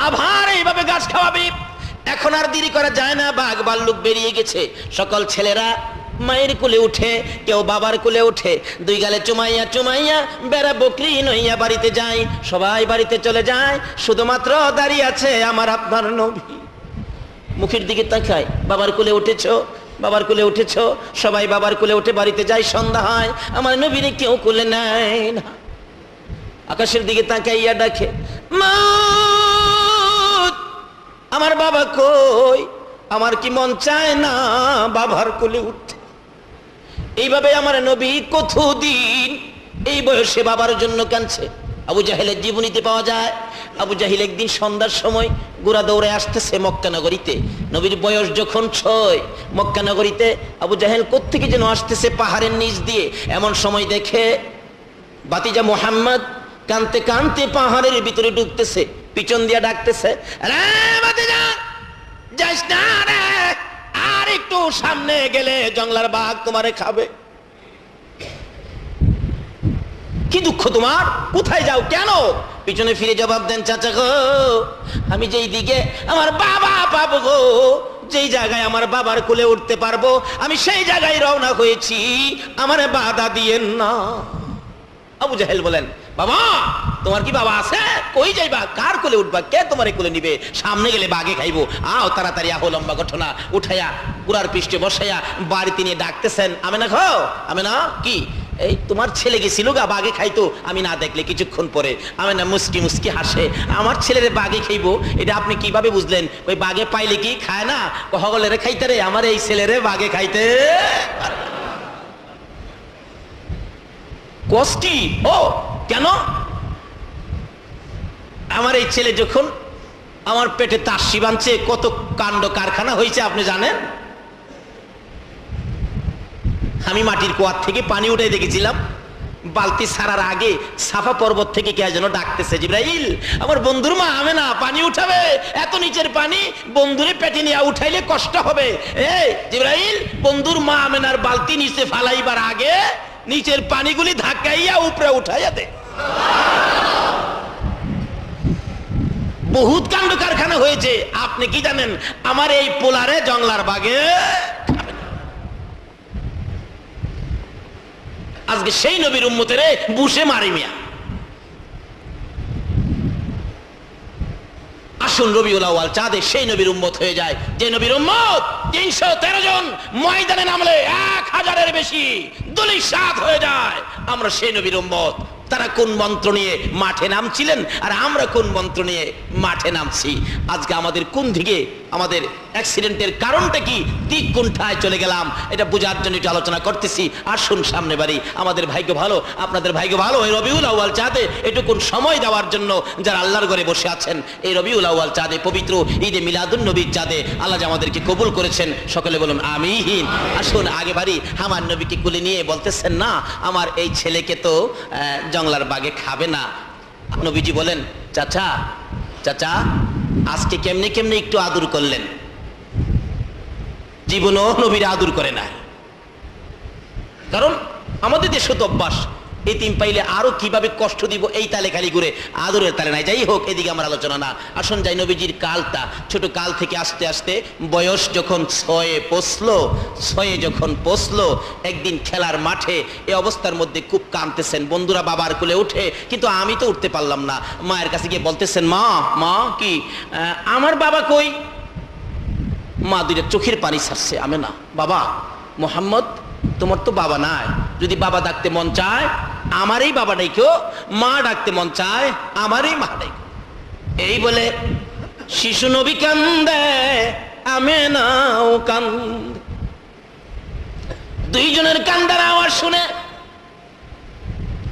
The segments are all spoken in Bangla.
আবার এইভাবে ঘাস খাওয়াবে। এখন আর দেরি করা যায় না, বাঘ ভাল্লুক বেরিয়ে গেছে। সকল ছেলেরা মায়ের কোলে উঠে, কেউ বাবার কোলে উঠে, দুই গালে চুমাইয়া চুমাইয়া বেড়া বকরি নইয়া বাড়িতে যায়। সবাই বাড়িতে চলে যায়, শুধুমাত্র দাঁড়িয়ে আছে আমার আপনার নবী। মুখের দিকে তাকায়, বাবার কোলে উঠেছো, বাবার কোলে উঠেছো। সবাই বাবার কোলে উঠে বাড়িতে যায়। সন্ধ্যা হয়, আমার নবীরে কেউ কোলে নেয় না। আকাশের দিকে তাকাইয়া ডাকে, মা আমার বাবা কই? আমার কি মন চায় না বাবার কোলে উঠতে? এইভাবে আমার নবী কতদিন এই বয়সে বাবার জন্য কাঁদছে। আবু জাহেলের জীবনীতে পাওয়া যায়, আবু জাহিল একদিন সন্ধ্যার সময় গোড়া দৌড়ে আসতেছে মক্কা নগরীতে। নবীর বয়স যখন 6, মক্কা নগরীতে আবু জাহেল কোত্থেকে যেন আসতেছে পাহাড়ের নিচ দিয়ে। এমন সময় দেখে বাতিজা মুহাম্মদ কানতে কানতে পাহাড়ের ভিতরে ঢুকতেছে, পিছন দিয়া ডাকতেছে, রে বাতিজা যাস না রে, আর একটু সামনে গেলে জঙ্গলার বাঘ তোমারে খাবে। কি দুঃখ তোমার? কোথায় যাও? কেন? পিছনে ফিরে জবাব দেন, চাচা গো আমি যেই দিকে আমার বাবা পাবো গো, যেই জায়গায় আমার বাবার কোলে উঠতে পারবো আমি সেই জায়গায় রওনা হয়েছি, আমারে বাধা দিয়েন না। আবু জাহেল বলেন, বাবা তোমার কি বাবা আছে? কই যাইবা? কার কোলে উঠবা? কে তোমারে কোলে নিবে? সামনে গেলে বাঘে খাইবো। আও তাড়াতাড়ি আহো। লম্বা ঘটনা। উঠাইয়া গুড়ার পৃষ্ঠে বসাইয়া বাড়িতে নিয়ে ডাকতেছেন, আমেনা খাও। আমেনা কি? এই তোমার ছেলে গেছিল গা বাঘে খাইতো, আমি না দেখলে কিছুক্ষণ পরে। আমেনা মুস্কি মুস্কি হাসে, আমার ছেলেরে বাঘে খাইবো এটা আপনি কিভাবে বুঝলেন? ওই বাঘে পাইলে কি খায় না? হগলেরে খাইতে রে, আমার এই ছেলেরে বাঘে খাইতে কষ্টি। ও কেন? আমার এই ছেলে যখন আমার পেটে তাসি বাঁধছে, কত কাণ্ড কারখানা হয়েছে আপনি জানেন? আমি মাটির কুয়ার থেকে পানি উঠাই দেখেছিলাম, বালতি ছাড়ার আগে সাফা পর্বত থেকে কে যেন ডাকতেছে, জিবরাইল আমার বন্ধুর মা আমেনা পানি উঠাবে, এত নিচের পানি বন্ধুরে পেটে নিয়ে উঠাইলে কষ্ট হবে। এই জিবরাইল বন্ধুর মা আমেনার বালতি নিচে ফালাইবার আগে নিচের পানিগুলি ধাক্কাইয়া উপরে উঠাইয়া দে। বহুত কাণ্ড কারখানা হয়েছে। আপনি কি জানেন? আমার এই পোলারে জংলার বাগে আজকে সেই নবীর উম্মতেরে বুসে মারি মিয়া। আসুন রবিউল আউয়াল চাঁদে সেই নবীর উম্মত হয়ে যায়, যে নবীর উম্মত 313 জন ময়দানে নামলে 1000-এর বেশি দুলিশাত হয়ে যায়। আমরা সেই নবীর উম্মত। তারা কোন মন্ত্র নিয়ে মাঠে নামছিলেন আর আমরা কোন মন্ত্র নিয়ে মাঠে নামছি? আজকে আমাদের কোন দিকে, আমাদের অ্যাক্সিডেন্টের কারণটা কি, দিক কোনটায় চলে গেলাম, এটা বোঝার জন্য একটু আলোচনা করতেছি। আসুন সামনে বাড়ি। আমাদের ভাগ্য ভালো, আপনাদের ভাগ্য ভালো, এই রবিউল আউয়াল চাঁদে এটুকুন সময় দেওয়ার জন্য যারা আল্লাহর ঘরে বসে আছেন। এই রবিউল আউয়াল চাঁদে, পবিত্র ঈদে মিলাদুন নবীর চাঁদে আল্লাহ যে আমাদেরকে কবুল করেছেন, সকলে বলুন আমিন। আসুন আগে বাড়ি। আমার নবীকে কোলে নিয়ে বলতেছেন, না আমার এই ছেলেকে তো জংলার বাগে খাবে না। নবীজি বলেন, চাচা চাচা আজকে কেমনে কেমনে একটু আদর করলেন, জীবনও নবীর আদর করে না। কারণ আমাদের দেশে তো অভ্যাস, এতিম পাইলে আরো কিভাবে কষ্ট দিব এই তালে খালি ঘুরে, আদরের তালে নাই। যাই হোক, এদিকে আমার আলোচনা না। আসুন যাই নবীজির কালটা, ছোট কাল থেকে আস্তে আস্তে বয়স যখন 6-এ পৌঁছলো, 6-এ যখন পৌঁছলো, একদিন খেলার মাঠে এই অবস্থার মধ্যে খুব কাঁদতেছেন। বন্ধুরা বাবার কোলে উঠে, কিন্তু আমি তো উঠতে পারলাম না। মায়ের কাছে গিয়ে বলতেছেন, মা মা কি আমার বাবা কই? মা দুইটা চোখের পানি ছাড়ছে। আমি না, বাবা মোহাম্মদ তোমার তো বাবা নাই, যদি বাবা ডাকতে মন চায় আমারই বাবা ডাইকো, মা ডাকতে মন চায় আমারই মা ডাইকো। এই বলে শিশু নবী কান্দে, আমেনাও কান্দে। দুইজনের কান্দার আওয়াজ শুনে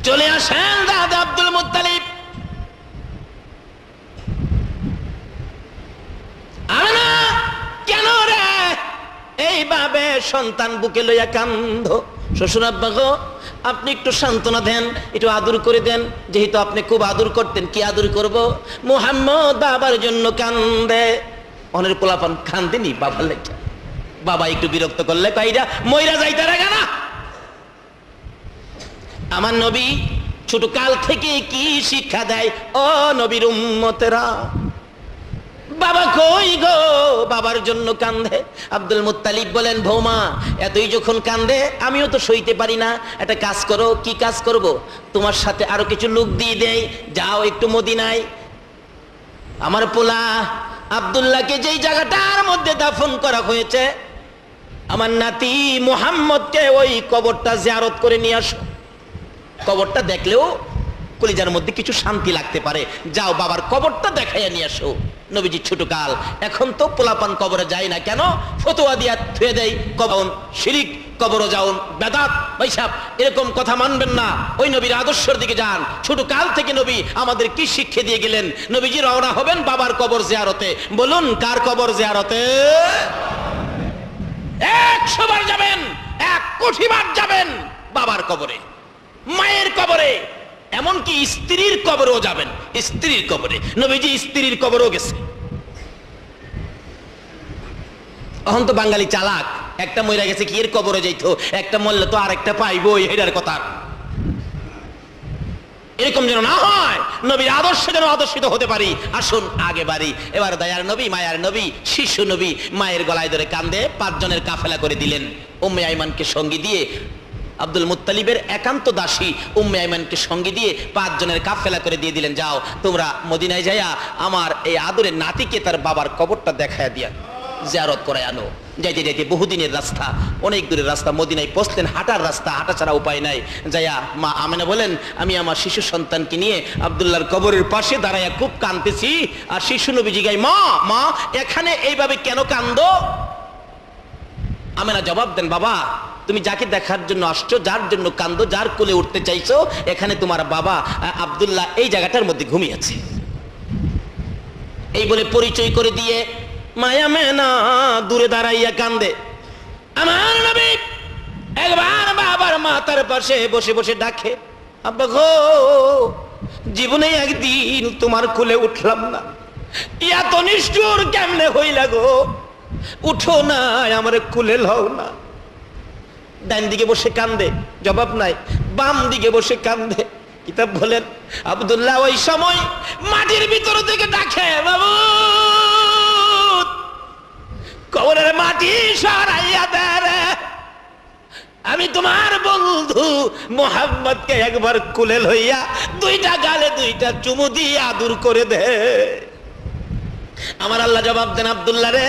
চলে আসেন দাদা আব্দুল মুত্তালিব। আমেনা কেন রে এইভাবে সন্তান বুকে লইয়া কান্দ? শ্বশুর আব্বা গো, আপনি একটু সান্ত্বনা দেন, একটু আদর করে দেন, যেহেতু আপনি খুব আদর করতেন। কি আদর করব? মুহাম্মদ বাবার জন্য কান্দে। অনের পোলাপান কান্দেনি বাবার লেখা। বাবা একটু বিরক্ত করলে কইরা মইরা যাইতে রাখা না। আমার নবী ছোট কাল থেকে কি শিক্ষা দেয়? ও নবীর উম্মতেরা, বাবা কই গো, বাবার জন্য কান্দে। আব্দুল মুত্তালিব বলেন, বৌমা এতই যখন কান্দে আমিও তো সইতে পারি না, একটা কাজ করো। কি কাজ করব? তোমার সাথে আরো কিছু লোক দিয়ে দেই, যাও একটু মদিনায় আমার পোলা আব্দুল্লাহকে যেই জায়গাটার মধ্যে দাফন করা হয়েছে আমার নাতি মুহাম্মদকে ওই কবরটা জিয়ারত করে নিয়ে আসো। কবরটা দেখলেও কলিজার মধ্যে কিছু শান্তি লাগতে পারে, যাও বাবার কবরটা দেখাইয়া নিয়ে আসো। নবীজি ছোট কাল, এখন তো পোলাপান কবরে যায় না কেন? ফতোয়া দিয়া থুয়ে দেয়, কবর শিরিক, কবর যাউন বেদাত, ভাইসাব এরকম কথা মানবেন না। ওই নবীর আদর্শের দিকে যান। ছোট কাল থেকে নবী আমাদের কি শিক্ষা দিয়ে গেলেন? নবীজি রওনা হবেন বাবার কবর জিয়ারতে। বলুন কার কবর জিয়ারতে? 100 বার যাবেন, 1 কোটি বার যাবেন বাবার কবরে, মায়ের কবরে, এমনকি স্ত্রীর কবরেও যাবেন। স্ত্রীর কবরে নবীজি স্ত্রীর কবরেও গেছে। এখন তো বাঙালি চালাক, একটা মইরা গেছে কি এর কবরে যাইতো, একটা মরলে তো আরেকটা পাইবো, এটার কথা। এরকম যেন না হয়, নবীর আদর্শে যেন আদর্শিত হতে পারি। আসুন আগে বাড়ি। এবার দয়ার নবী, মায়ার নবী, শিশু নবী মায়ের গলায় ধরে কান্দে 5 জনের কাফেলা করে দিলেন। উম্মে আইমানকে সঙ্গী দিয়ে, আব্দুল মুত্তালিবের একান্ত দাসী উম্মে আইমানকে সঙ্গী দিয়ে 5 জনের কাফেলা করে দিয়ে দিলেন, যাও তোমরা মদিনায় যাইয়া আমার এই আদরের নাতিকে তার বাবার কবরটা দেখায় দিয়া জিয়ারত করে আনো। যাইতে যাইতে বহুদিনের রাস্তা, অনেক দূরের রাস্তা, মদিনায় পৌঁছলেন, হাঁটার রাস্তা, হাঁটা ছাড়া উপায় নাই। যাইয়া মা আমেনা বলেন, আমি আমার শিশু সন্তানকে নিয়ে আব্দুল্লাহর কবরের পাশে দাঁড়াইয়া খুব কাঁদতেছি। আর শিশু নবী জিগায়, মা মা এখানে এইভাবে কেন কান্দো? আমেনা জবাব দেন, বাবা তুমি যাকে দেখার জন্য আসছো, যার জন্য কান্দো, যার কোলে উঠতে চাইছো, এখানে তোমার বাবা আব্দুল্লাহ এই জায়গাটার মধ্যে ঘুমিয়েছে। এই বলে পরিচয় করে দিয়ে মায়া মেনা দূরে দাঁড়াইয়া কান্দে। আমার নবী একবার বাবার মাথার পাশে বসে বসে ডাকে, আব্বা গো জীবনে একদিন তোমার কোলে উঠলাম না, এত নিষ্ঠুর কেমনে হইলা গো, উঠো না আমার কোলে লও না। ডান দিকে বসে কান্দে, জবাব নাই। বাম দিকে বসে কান্দে। কিতাব বলেন আব্দুল্লাহ ওই সময় মাটির ভিতর থেকে ডাকে, বাবু কবরের মাটি সরাইয়া দে রে, আমি তোমার বন্ধু মুহাম্মদকে একবার কোলে লইয়া 2টা গালে 2টা চুমু দিয়ে আদর করে দে। আমার আল্লাহ জবাব দেন, আব্দুল্লাহ রে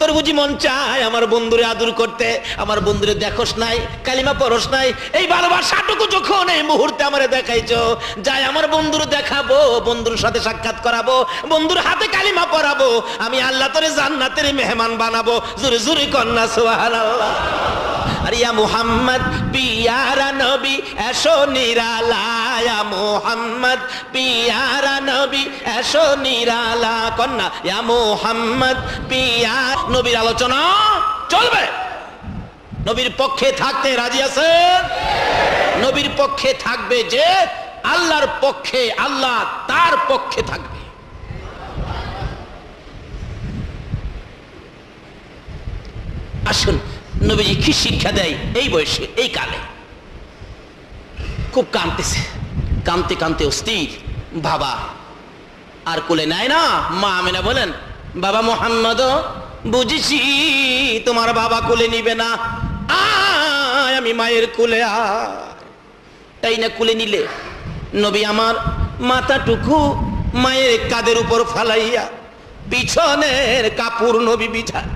তোর বুঝি মন চায় আমার বন্ধুরে আদর করতে? আমার বন্ধুরে দেখোস নাই, কালিমা পড়স নাই, এই ভালোবাসাটুকু যখন এই মুহূর্তে আমারে দেখাইছো, যাই আমার বন্ধুরে দেখাবো, বন্ধুর সাথে সাক্ষাৎ করাবো, বন্ধুর হাতে কালিমা পড়াবো, আমি আল্লাহ তোরে জান্নাতের মেহমান বানাবো। জোরে জোরে কন্যা সুবহানাল্লাহ। আর ইয়া মুহাম্মদ পিয়ারা নবী এসো নিরালা, মুহাম্মদ পিয়ারা নবী এসো নিরালা, কন্যা ইয়া মুহাম্মদ পিয়ার। নবীর আলোচনা চলবে। নবীর পক্ষে থাকতে রাজি আছেন? নবীর পক্ষে থাকবে যে আল্লাহর পক্ষে, আল্লাহ তার পক্ষে থাকবে। আসুন নবীজি কি শিক্ষা দেয় এই বয়সে, এই কালে। খুব কাঁদতেছে, কাঁদতে কাঁদতে অস্থির। বাবা আর কোলে নেয় না। মা আমেনা বলেন, বাবা মুহাম্মদ বুঝেছি তোমার বাবা কোলে নিবে না, আয় আমি মায়ের কোলে আয়। তাই না কোলে নিলে নবী আমার মাথাটুকু মায়ের কাঁধের উপর ফালাইয়া পিছনের কাপড় নবী বিছায়।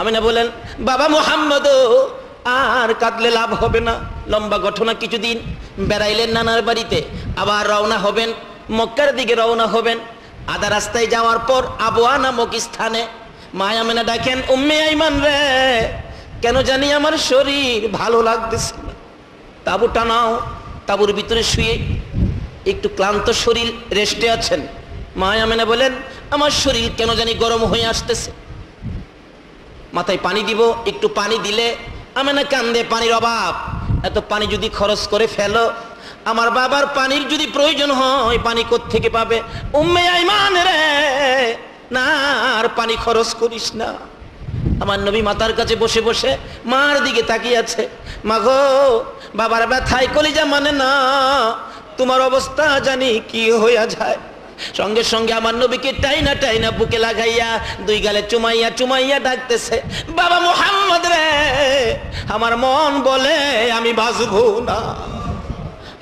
আমেনা বলেন, বাবা মুহাম্মদ আর কাঁদলে লাভ হবে না। লম্বা ঘটনা, কিছুদিন বেড়াইলেন নানার বাড়িতে, আবার রওনা হবেন মক্কার দিকে রওনা হবেন। আধা রাস্তায় যাওয়ার পর আবওয়া নামক স্থানে মা আমেনা ডাকেন, উম্মে আইমান রে কেন জানি আমার শরীর ভালো লাগতেছে না, তাবু টানাও। তাবুর ভিতরে শুয়ে একটু ক্লান্ত শরীর রেস্টে আছেন। মা আমেনা বলেন, আমার শরীর কেন জানি গরম হয়ে আসতেছে, মাথায় পানি দিব। একটু পানি দিলে আমেনা কান্দে, পানির অভাব, এত পানি যদি খরচ করে ফেলো, আমার বাবার পানির যদি প্রয়োজন হয় পানি কোত্থেকে পাবে? উম্মে আইমান রে না আর পানি খরচ করিস না। আমার নবী মাতার কাছে বসে বসে মার দিকে তাকিয়ে আছে। মা গো বাবার ব্যথায় কলিজা মানে না, তোমার অবস্থা জানি কি হইয়া যায়। সঙ্গে সঙ্গে আমার নবীকে টাইনা টাইনা বুকে লাগাইয়া দুই গালে চুমাইয়া চুমাইয়া ডাকতেছে, বাবা মুহাম্মদ রে, আমার মন বলে আমি বাঁচবো না।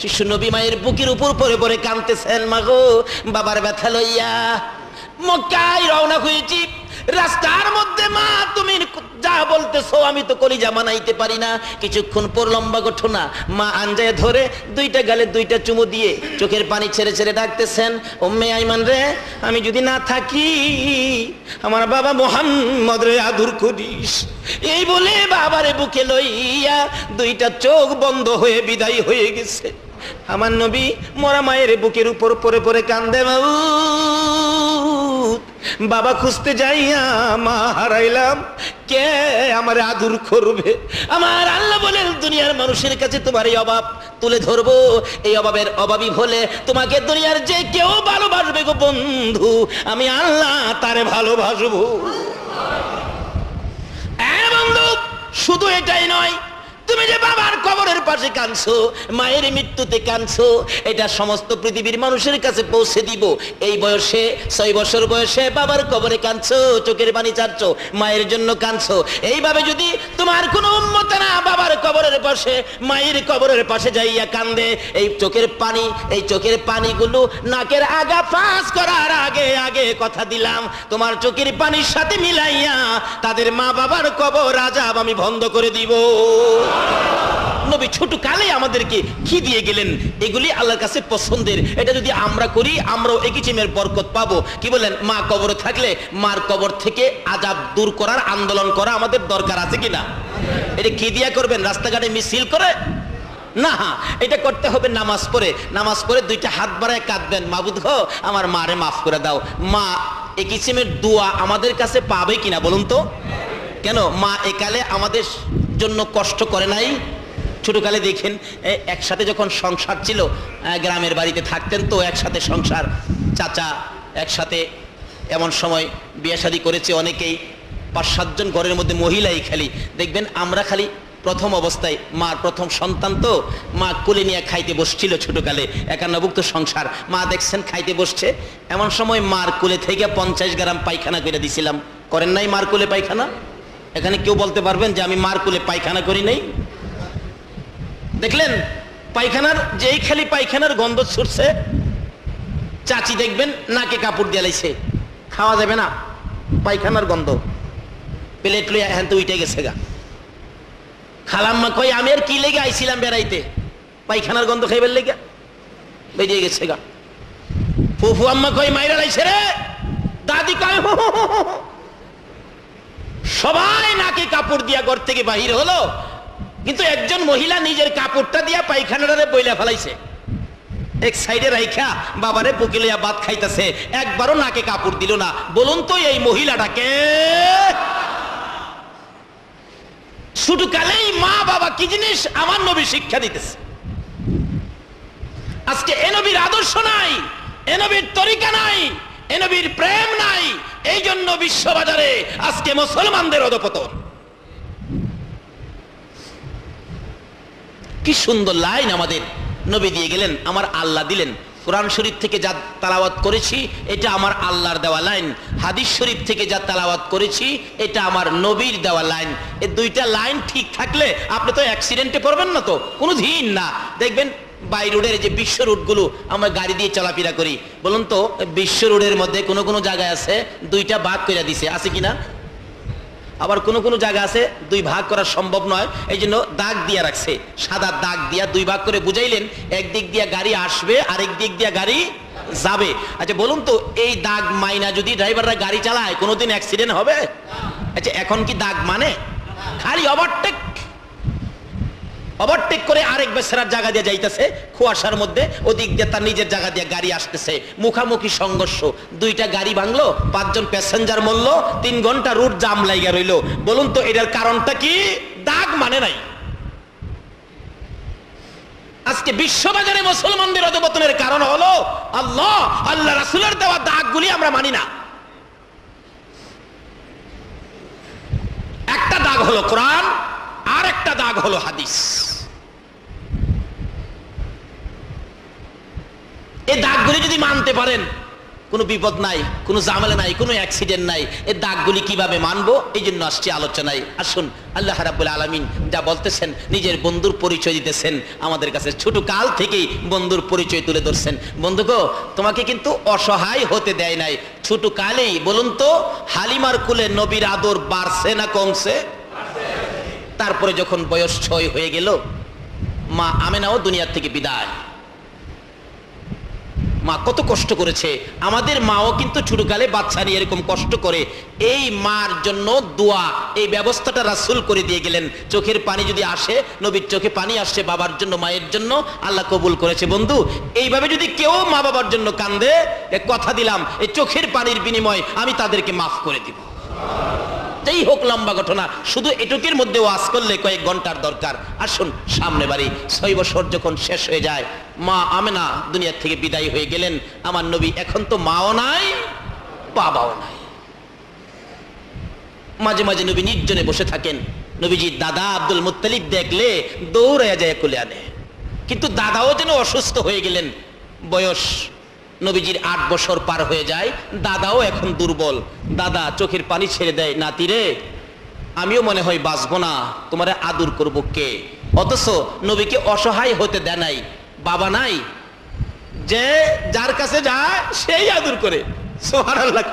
শিশু নবী মায়ের বুকের উপর পরে পরে কাঁদতেছেন, মাগো বাবার ব্যথা লইয়া মক্কায় রওনা হয়েছি। রাস্তার মধ্যে মা তুমি যা বলতেছো আমি তো কলিজা মানাইতে পারি না। কিছুক্ষণ পর লম্বা ঘটনা, মা আঞ্জায় ধরে দুইটা গালে দুইটা চুমু দিয়ে চোখের পানি ছেড়ে ছেড়ে ডাকতেছেন, উম্মে আইমান রে, আমি যদি না থাকি আমার বাবা মুহাম্মদ রে আদর করিস। এই বলে বাবারে বুকে লইয়া দুইটা চোখ বন্ধ হয়ে বিদায় হয়ে গেছে। আমার নবী মরা মায়ের বুকের উপর পরে পরে কান্দে, বাবা খুঁজতে যাইয়া মা হারাইলাম, কে আমার আদর করবে? আমার আল্লাহ বলেন, দুনিয়ার মানুষের কাছে তোমার এই অভাব তুলে ধরবো, এই অভাবের অভাবী হলে তোমাকে দুনিয়ার যে কেউ ভালোবাসবে গো বন্ধু, আমি আল্লাহ তারে ভালোবাসবো। বন্ধু, শুধু এটাই নয়, তুমি যে বাবার কবরের পাশে কাঁদছো, মায়ের মৃত্যুতে কাঁদছো, এটা সমস্ত পৃথিবীর মানুষের কাছে পৌঁছে দিব। এই বয়সে 6 বছর বয়সে বাবার কবরে কাঁদছো, চোখের পানি ছাড়ছো, মায়ের জন্য কাঁদছো। এইভাবে যদি তোমার কোনো উম্মতেরা বাবার কবরের পাশে মায়ের কবরের পাশে যাইয়া কান্দে, এই চোখের পানিগুলো নাকের আগা ফাঁস করার আগে আগে কথা দিলাম, তোমার চোখের পানির সাথে মিলাইয়া তাদের মা বাবার কবর আযাব আমি বন্ধ করে দিব। নবী ছোট কালে আমাদেরকে কি দিয়ে গেলেন, এগুলি আল্লাহর কাছে পছন্দের। এটা যদি আমরা করি আমরাও একই চিমের বরকত পাবো। কি বলেন? মা কবরে থাকলে মার কবর থেকে আযাব দূর করার আন্দোলন করা আমাদের দরকার আছে কিনা? এটা কি দিয়া করবেন? রাস্তাঘাটে মিছিল করে না, এটা করতে হবে নামাজ পড়ে দুইটা হাত বাড়ায় কাঁদবেন, মাবুদ গো আমার মারে মাফ করে দাও। মা একই চিমের দোয়া আমাদের কাছে পাবে কিনা বলুন তো? কেন? মা একালে আমাদের জন্য কষ্ট করে নাই? ছোটকালে দেখেন একসাথে যখন সংসার ছিল, গ্রামের বাড়িতে থাকতেন তো একসাথে সংসার, চাচা একসাথে, এমন সময় বিয়ে শাদী করেছে অনেকেই, 5-7 জন ঘরের মধ্যে মহিলাই খালি দেখবেন। আমরা খালি প্রথম অবস্থায়, মার প্রথম সন্তান তো, মা কোলে নিয়ে খাইতে বসছিল ছোটকালে, একান্নভুক্ত সংসার, মা দেখছেন খাইতে বসছে, এমন সময় মার কোলে থেকে 50 গ্রাম পায়খানা করে দিছিলাম। করেন নাই মার কোলে পায়খানা? এখানে কেউ বলতে পারবেন যে আমি মার কোলে পায়খানা করি নাই? দেখলেন পায়খানার, যেই খালি পায়খানার গন্ধ ছুটছে, চাচি দেখবেন নাকে কাপড় দিয়ে লাইছে, খাওয়া যাবে না, পায়খানার গন্ধ, প্লেট লইয়া এখন তো উইটে গেছে গা। খালাম্মা কই আমি আর কি লেগে আইছিলাম বেড়াইতে, পায়খানার গন্ধ খাইবার লেগে বেরিয়ে গেছে গা। ফুফু আম্মা কই মাইরা লাইছে রে, দাদি কয় সবাই নাকে কাপড় দিয়া ঘর থেকে বাহির হলো, কিন্তু একজন মহিলা নিজের কাপড়টা দিয়া পায়খানাটারে বইলা ফেলাইছে, এক সাইডে রাইখা বাবারে বুকে লইয়া ভাত খাইতেছে, একবারও নাকে কাপড় দিল না। বলুন তো এই মহিলাটাকে? ছোট কালেই মা বাবা কি জিনিস আমার নবী শিক্ষা দিতেছে। আজকে এ নবীর আদর্শ নাই, এ নবীর তরিকা নাই, এ নবীর প্রেম নাই, এই জন্য বিশ্ববাজারে আজকে মুসলমানদের অধঃপতন। কি সুন্দর লাইন আমাদের নবী দিয়ে গেলেন, আমার আল্লাহ দিলেন। কোরআন শরীফ থেকে যা তেলাওয়াত করেছি এটা আমার আল্লাহর দেওয়া লাইন, হাদিস শরীফ থেকে যা তেলাওয়াত করেছি এটা আমার নবীর দেওয়া লাইন। এই দুইটা লাইন ঠিক থাকলে আপনি তো অ্যাক্সিডেন্টে পড়বেন না, তো কোনো দিন না। দেখবেন বাই রোডের যে বিশ্ব রোডগুলো আমরা গাড়ি দিয়ে চলাফেরা করি, বলুন তো বিশ্ব রোডের মধ্যে কোনো কোনো জায়গায় আছে 2টা ভাগ করে দিছে, আছে কিনা? আবার কোনো কোনো জায়গা আছে 2 ভাগ করা সম্ভব নয়, এই জন্য দাগ দিয়া রাখছে, সাদা দাগ দিয়া 2 ভাগ করে বুঝাইলেন, একদিক দিয়া গাড়ি আসবে আরেক দিক দিয়া গাড়ি যাবে। আচ্ছা বলুন তো এই দাগ মাইনা যদি ড্রাইভাররা গাড়ি চালায় কোনোদিন অ্যাক্সিডেন্ট হবে? আচ্ছা এখন কি দাগ মানে? খালি ওভারটেক করে আরেক বেচারার জায়গা দিয়ে যাইতেছে কুয়াশার মধ্যে, ওদিক দিয়ে তার নিজের জায়গা দিয়ে গাড়ি আসতেছে, মুখামুখি সংঘর্ষ, 2টা গাড়ি ভাঙলো, 5 জন প্যাসেঞ্জার মরলো, 3 ঘন্টা রুট জাম লাইগা রইলো। বলুন তো এটার কারণটা কি? দাগ মানে নাই। আজকে বিশ্ববাজারে মুসলমানদের অধঃপতনের কারণ হলো আল্লাহ রাসূলের দেওয়া দাগগুলি আমরা মানি না। একটা দাগ হলো কোরআন, আর একটা দাগ হলো হাদিস। এই দাগগুলি যদি মানতে পারেন কোনো বিপদ নাই, কোনো ঝামেলা নাই, কোনো অ্যাক্সিডেন্ট নাই, এই দাগগুলি কিভাবে মানবো, এই জন্য আসছি আলোচনায়। আসুন, আল্লাহ রাব্বুল আলামিন যা বলতেছেন, নিজের বন্ধুর পরিচয় দিতেছেন আমাদের কাছে, ছোট কাল থেকেই বন্ধুর পরিচয় তুলে ধরছেন। বন্ধু গো, তোমাকে কিন্তু অসহায় হতে দেয় নাই, ছোট কালেই। বলুন তো, হালিমার কুলে নবীর আদর বাড়ছে না কমছে? তারপরে যখন বয়স 6 হয়ে গেল, মা আমেনাও দুনিয়ার থেকে বিদায়। মা কত কষ্ট করেছে, আমাদের মাও কিন্তু ছোটকালে বাচ্চা নিয়ে এরকম কষ্ট করে। এই মার জন্য দোয়া, এই ব্যবস্থাটা রাসূল করে দিয়ে গেলেন। চোখের পানি যদি আসে, নবীর চোখে পানি আসছে বাবার জন্য, মায়ের জন্য, আল্লাহ কবুল করেছে। বন্ধু, এইভাবে যদি কেউ মা বাবার জন্য কান্দে, কথা দিলাম এই চোখের পানির বিনিময়ে আমি তাদেরকে মাফ করে দিব। যাই হোক, লম্বা ঘটনা, শুধু এটুকের মধ্যে ওয়াজ করলে কয়েক ঘন্টার দরকার। আসুন, সামনে বাড়ি 6 বছর যখন শেষ হয়ে যায়, মা আমেনা দুনিয়ার থেকে বিদায় হয়ে গেলেন। আমার নবী এখন তো মাও নাই, বাবাও নাই। মাঝে মাঝে নবী নির্জনে বসে থাকেন। নবীজির দাদা আব্দুল মুত্তালিব দেখলে দৌড়ে যায় কোলে আনে। কিন্তু দাদাও যেন অসুস্থ হয়ে গেলেন। বয়স নবীজির 8 বছর পার হয়ে যায়, দাদাও এখন দুর্বল। দাদা চোখের পানি ছেড়ে দেয়, নাতি রে, আমিও মনে হয় বাঁচবো না, তোমারে আদর করবো কে? অথচ নবীকে অসহায় হতে দেয় নাই। বাবা নাই, যে যার কাছে যায় সেই আদর করে। সুবহানাল্লাহ।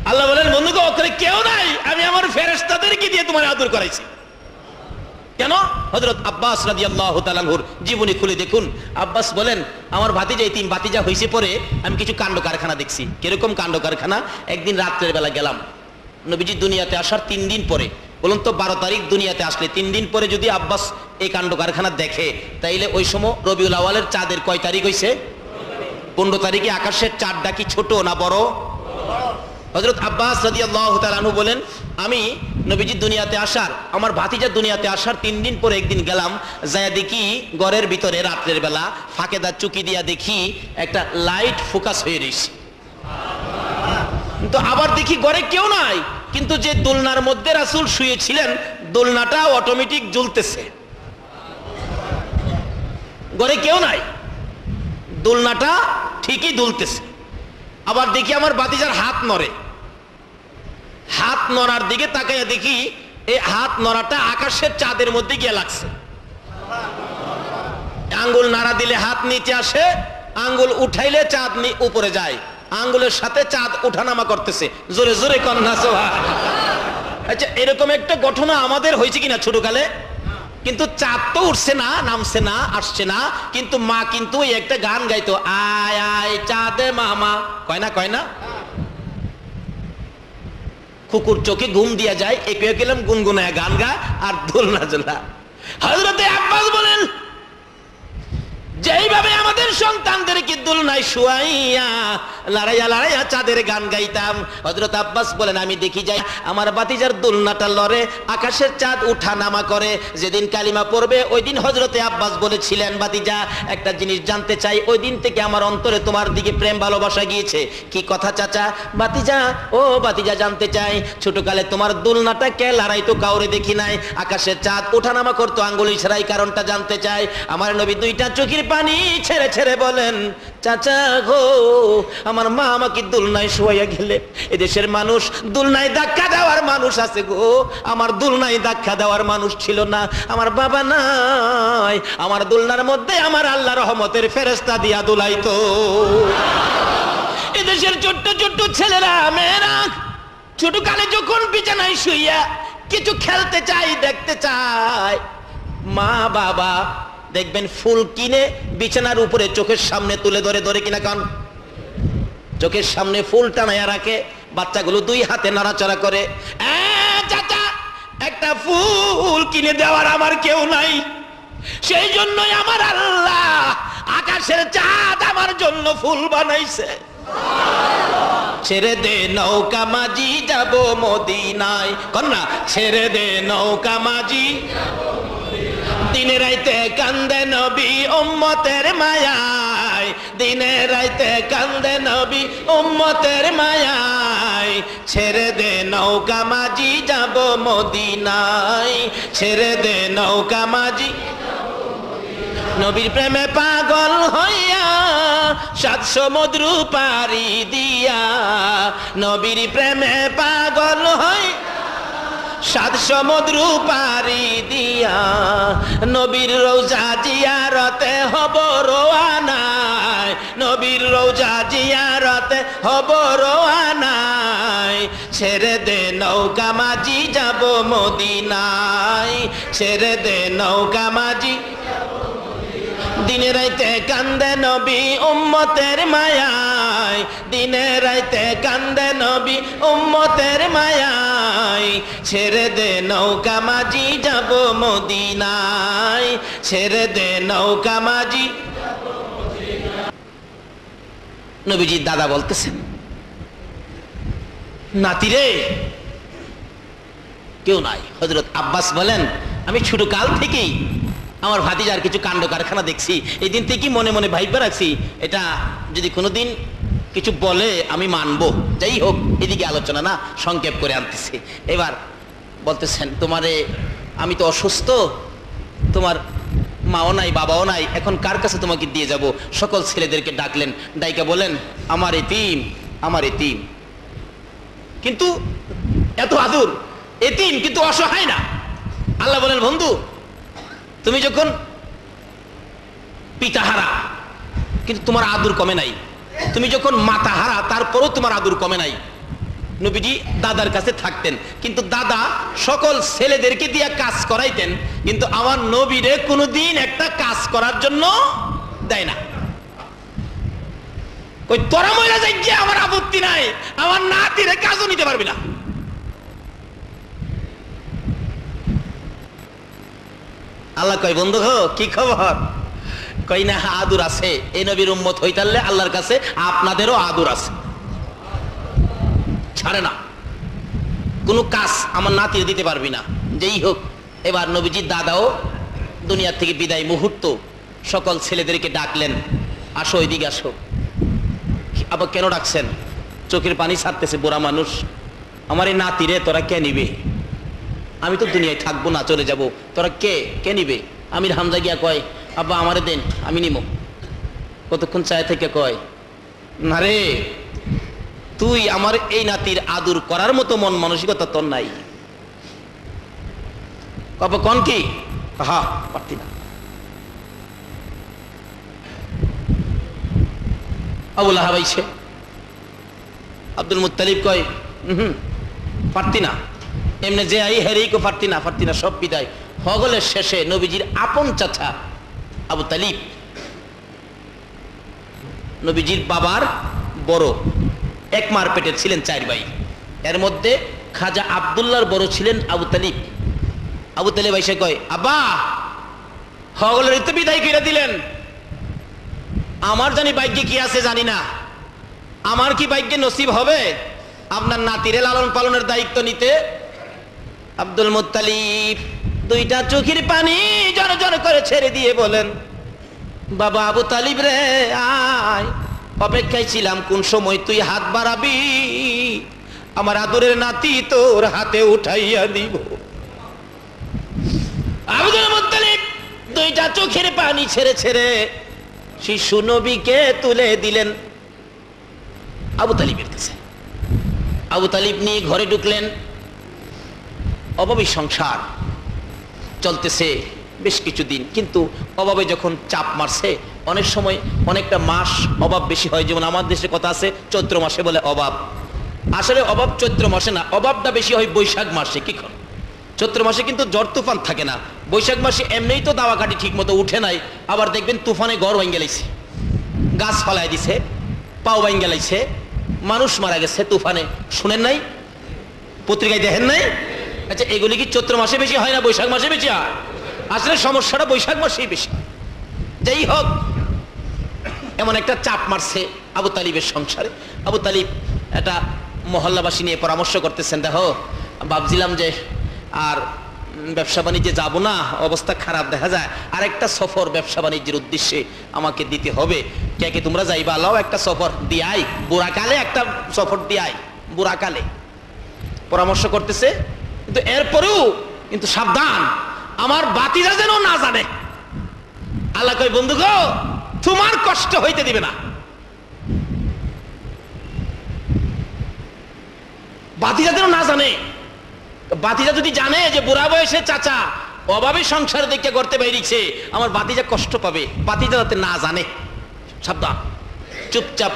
আল্লাহ বলেন, বন্ধুকে ওখানে কেউ নাই, আমি আমার ফেরেশতাদেরকে দিয়ে তোমার আদর করাইছি। কেন? হযরত আব্বাস রাদিয়াল্লাহু তাআলা আনহুর জীবনী খুলে দেখুন। আব্বাস বলেন, আমার ভাতিজা, এই 3 ভাতিজা হয়েছে পরে আমি কিছু কাণ্ড কারখানা দেখছি। কিরকম কাণ্ড কারখানা? একদিন রাত্রের বেলা গেলাম, নবীজি দুনিয়াতে আসার 3 দিন পরে। বলুন তো, 12 তারিখ দুনিয়াতে আসলে 3 দিন পরে যদি আব্বাস এই কাণ্ড কারখানা দেখে, তাইলে ওই সময় রবিউল আউয়ালের চাঁদের কয় তারিখ হয়েছে? 15 তারিখে আকাশের চাঁদটা কি ছোট না বড়? হযরত আব্বাস রাদিয়াল্লাহু তাআলা আনহু বলেন, আমি নবীজি দুনিয়াতে আসার, আমার ভাতিজা দুনিয়াতে আসার 3 দিন পরে একদিন গেলাম, যায় দেখি ঘরের ভিতরে রাত্রের বেলা ফাঁকেদার চুকি দিয়া দেখি একটা লাইট ফোকাস হয়ে রয়েছে। তো আবার দেখি ঘরে কেউ নাই, কিন্তু যে দোলনার মধ্যে রাসূল শুয়েছিলেন, দোলনাটা অটোমেটিক জ্বলতেছে। ঘরে কেউ নাই, দোলনাটা ঠিকই দুলতেছে। আবার দেখি আমার ভাতিজার হাত নড়ে, হাত নড়ার দিকে তাকাইয়া দেখি এই হাত নড়াটা আকাশের চাঁদের মধ্যে গিয়ে লাগছে। আঙ্গুল নাড়া দিলে হাত নিচে আসে, আঙ্গুল উঠাইলে চাঁদ উপরে যায়, আঙ্গুলের সাথে চাঁদ উঠানামা করতেছে। জোরে জোরে কন্যা সুবহানাল্লাহ। আচ্ছা, এরকম একটা ঘটনা আমাদের হয়েছে কিনা ছোটকালে? কিন্তু চাঁদ তো উঠছে না, নামছে না, আসছে না, কিন্তু মা কিন্তু একটা গান গাইতো, আয় আয় চাঁদে মামা, কয় না, কয় না? কুকুর চোখে ঘুম দিয়া যায়, একে গেলাম গুনগুনায় গান গা আর দোলনা জোলা। হযরতে আব্বাস বলেন, যেইভাবে আমাদের সন্তানদেরকে দোলনায় শুয়াইয়া লড়াইয়া লড়াইয়া চাঁদের গান গাইতাম, হযরত আব্বাস বলেন, আমি দেখি যাই আমার ভাতিজার দোলনাটা লড়ে, আকাশের চাঁদ উঠা নামা করে। যেদিন কালিমা পড়বে ওই দিন হযরতে আব্বাস বলেছিলেন, ভাতিজা একটা জিনিস জানতে চাই, ওই দিন থেকে আমার অন্তরে তোমার দিকে প্রেম ভালোবাসা গিয়েছে। কি কথা চাচা? ভাতিজা, ও ভাতিজা, জানতে চাই ছোটকালে তোমার দোলনাটা কে লড়াইতো? কাউরে দেখি নাই, আকাশের চাঁদ ওঠা নামা করতো আঙ্গুল ইশারায়, কারণটা জানতে চাই। আমার নবী 2টা চোখের পানি ছেড়ে ছেড়ে বলেন, চাচা গো, আমার মা আমাকে দোলনায় শোয়াইয়া গেলে, এদেশের মানুষ দোলনায় ধাক্কা দেওয়ার মানুষ আছে গো, আমার দোলনায় ধাক্কা দেওয়ার মানুষ ছিল না, আমার বাবা নাই, আমার দোলনার মধ্যে আমার আল্লাহ রহমতের ফেরেশতা দিয়া দোলাইতো। এদেশের ছোট্ট ছোট্ট ছেলেরা মেয়েরা ছোটকালে যখন বিছানায় শুইয়া কিছু খেলতে চাই, দেখতে চায়, মা বাবা দেখবেন ফুল কিনে বিছানার উপরে চোখের সামনে তুলে ধরে, ধরে কিনা কান, চোখের সামনে ফুল টানাইয়া রাখে, বাচ্চাগুলো 2 হাতে নাড়াচাড়া করে, চাচা একটা ফুল কিনে দেওয়ার আমার কেউ নাই, সেই জন্যই আমার আল্লাহ আকাশের চাঁদ আমার জন্য ফুল বানাইছে। ছেড়ে দে নৌকা মাঝি যাব মদিনায়, কন্যা ছেড়ে দে নৌকা মাঝি, দিনে রাইতে কান্দে নবী উম্মতের মায়ায়, দিনে রাইতে কান্দে নবী উম্মতের মায়ায়, ছেড়ে দে নৌকা মাঝি যাব মদিনায়, ছেড়ে দে নৌকা মাঝি। নবীর প্রেমে পাগল হইয়া 7 সমুদ্র পাড়ি দিয়া, নবীর প্রেমে পাগল হইয়া 7 সমুদ্র পাড়ি দিয়া, নবীর রওজা জিয়ারতে হব রওয়ানায়, নবীর রওজা জিয়ারতে হব রওয়ানায়। ছেড়ে দে নৌকা মাঝি যাব মদিনায়, ছেড়ে দে নৌকা মাঝি। দিনে রাইতে কান্দে নবী উম্মতের মায়ায়, দিনে রাইতে কান্দে নবী উম্মতের মায়ায়। ছেড়ে দে নৌকা মাঝি যাব মদিনায়, ছেড়ে দে নৌকা মাঝি। নবীজির দাদা বলতেছেন, নাতিরে কেউ নাই। হযরত আব্বাস বলেন, আমি ছোট কাল থেকেই আমার ভাতিজার কিছু কাণ্ড কারখানা দেখছি, এই দিন থেকেই মনে মনে ভাইবা রাখছি, এটা যদি কোনোদিন কিছু বলে আমি মানবো। যাই হোক, এদিকে আলোচনা না, সংক্ষেপ করে আনতেছি। এবার বলতেছেন, তোমারে আমি তো অসুস্থ, তোমার মাও নাই বাবাও নাই, এখন কার কাছে তোমাকে দিয়ে যাব? সকল ছেলেদেরকে ডাকলেন, ডাইকা বলেন, আমার এতিম, আমার এতিম। কিন্তু এত আদর, এতিম কিন্তু অসহায় না। আল্লাহ বলেন, বন্ধু তুমি যখন পিতাহারা কিন্তু তোমার আদর কমে নাই, তুমি যখন মাতাহারা তারপরও তোমার আদর কমে নাই। নবীজি দাদার কাছে থাকতেন, কিন্তু দাদা সকল ছেলেদেরকে দিয়ে কাজ করাইতেন, কিন্তু আমার নবীরে কোনোদিন একটা কাজ করার জন্য দেয় না। ওই তোরা মহিলা যাই গিয়ে আমার আপত্তি নাই, আমার নাতিরে কাজও নিতে পারবি না। আল্লাহ কয়, বন্ধু গো কি খবর? কই না, আদর আছে। এই নবীর উম্মত হইতালে আল্লাহর কাছে আপনাদেরও আদর আছে, ছাড়ে না। কোনো কাজ আমার নাতির দিতে পারবি না। যেই হোক, এবার নবীজির দাদাও দুনিয়ার থেকে বিদায় মুহূর্ত সকল ছেলেদেরকে ডাকলেন, আসো এদিকে আসো। আবার কেন ডাকছেন? চোখের পানি ছাড়তেছে, বুড়া মানুষ, আমার এই নাতিরে তোরা কে নিবে? আমি তো দুনিয়ায় থাকবো না, চলে যাব, তোরা কে নিবে? আমির হামজা গিয়া কয়, আব্বা আমারে দেন, আমি নিব। কতক্ষণ চায় থেকে কয়, না রে, তুই আমার এই নাতির আদর করার মতো মন মানসিকতা তোর নাই। বাবা কন কি? হা পারতি না। আবুল আহাব আইছে, আব্দুল মুত্তালিব কয়, পারতি না। এমনি যে আই হেরেই কো পারতি না, সব বিদায়। হগলের শেষে নবীজির আপন চাচা আবু তালিব, নবীজির বাবার বড়, এক মার পেটের ছিলেন 4 ভাই। এর মধ্যে খাজা আব্দুল্লাহর বড় ছিলেন আবু তালিব। আবু তালিব আইসা কয়, আব্বা হগলের তো বিদায় করে দিলেন, আমার জানি ভাগ্যে কি আছে জানি না, আমার কি ভাগ্যে নসিব হবে আপনার নাতিরে লালন পালনের দায়িত্ব নিতে? আব্দুল মুত্তালিব 2টা চোখের পানি জর জর করে ছেড়ে দিয়ে বলেন, বাবা আবু তালিব রে, আয়, অপেক্ষায় ছিলাম কোন সময় তুই হাত বাড়াবি, আমার আদরের নাতি তোর হাতে উঠাইয়া দিব। আব্দুল মুত্তালিব 2টা চোখের পানি ছেড়ে ছেড়ে শিশু নবীকে তুলে দিলেন আবু তালিবের কাছে। আবু তালিব নিয়ে ঘরে ঢুকলেন। অভাবী সংসার চলতেছে বেশ কিছুদিন, কিন্তু অভাবে যখন চাপ মারছে, অনেক সময় অনেকটা মাস অভাব বেশি হয়। যেমন আমাদের দেশে কথা আছে, চৈত্র মাসে বলে অভাব। আসলে অভাব চৈত্র মাসে না, অভাবটা বেশি হয় বৈশাখ মাসে। কি কর, চৈত্র মাসে কিন্তু ঝড় তুফান থাকে না, বৈশাখ মাসে এমনিই তো দাওয়া কাঠি ঠিক মতো উঠে নাই, আবার দেখবেন তুফানে ঘর ভেঙে গেলাইছে, গাছ ফালাই দিছে, পাও ভেঙে গেলাইছে, মানুষ মারা গেছে তুফানে। শুনেন নাই? পত্রিকায় দেখেন নাই? আচ্ছা, এগুলি কি চৈত্র মাসে বেশি হয় না বৈশাখ মাসে বেশি হয়? আসলে সমস্যাটা বৈশাখ মাসেই বেশি। যাই হোক, এমন একটা চাপ মারছে আবু তালিবের সংসারে। আবু তালিব একটা মহল্লাবাসী নিয়ে পরামর্শ করতেছেন, দেখো ভাবছিলাম যে আর ব্যবসা বাণিজ্যে যাব না, অবস্থা খারাপ দেখা যায়, আর একটা সফর ব্যবসা বাণিজ্যের উদ্দেশ্যে আমাকে দিতে হবে। কে তোমরা যাইবা? লাও একটা সফর দিয়াই, বুড়াকালে একটা সফর দিয়াই, বুড়াকালে। পরামর্শ করতেছে, কিন্তু এরপরেও কিন্তু সাবধান, আমার বাতিরা যেন না জানে। আল্লাহ কয় বন্ধু গো তোমার কষ্ট হইতে দিবে না। বাতিজা যেন না জানে, বাতিজা যদি জানে যে বুড়া বয়সে চাচা অভাবে সংসার দেখে করতে বেরিয়েছে, আমার বাতিজা কষ্ট পাবে, বাতিজা যাতে না জানে। সাবধান। চুপচাপ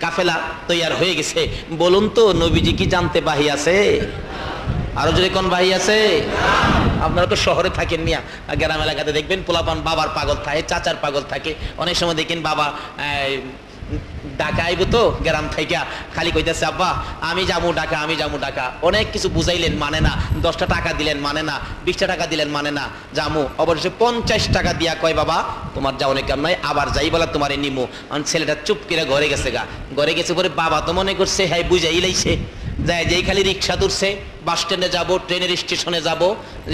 কাফেলা তৈয়ার হয়ে গেছে। বলুন তো নবীজি কি জানতে বাহি আছে? আরো যদি কোন বাহি আছে? আপনারা তো শহরে থাকেন মিয়া, গ্রাম এলাকাতে দেখবেন পোলাপান বাবার পাগল থাকে, চাচার পাগল থাকে। অনেক সময় দেখেন বাবা ঢাকা আইব তো গ্রাম থেকে খালি কইতেছে আব্বা আমি যাবো ঢাকা, আমি যাবো ঢাকা। অনেক কিছু বুঝাইলেন মানে না, 10টা টাকা দিলেন মানে না, 20টা টাকা দিলেন মানে না, যামু। অবশ্যই 50 টাকা দিয়া কয় বাবা তোমার যাওয়ার কাম নাই, আবার যাই বলা তোমারে নিমু। ছেলেটা চুপ করে ঘরে গেছে গা। ঘরে গেছে পরে বাবা তো মনে করছে হ্যাঁ বুঝাই লাইছে, যায় যেই খালি রিক্সা ধরছে, বাস স্ট্যান্ডে যাবো, ট্রেনের স্টেশনে যাব,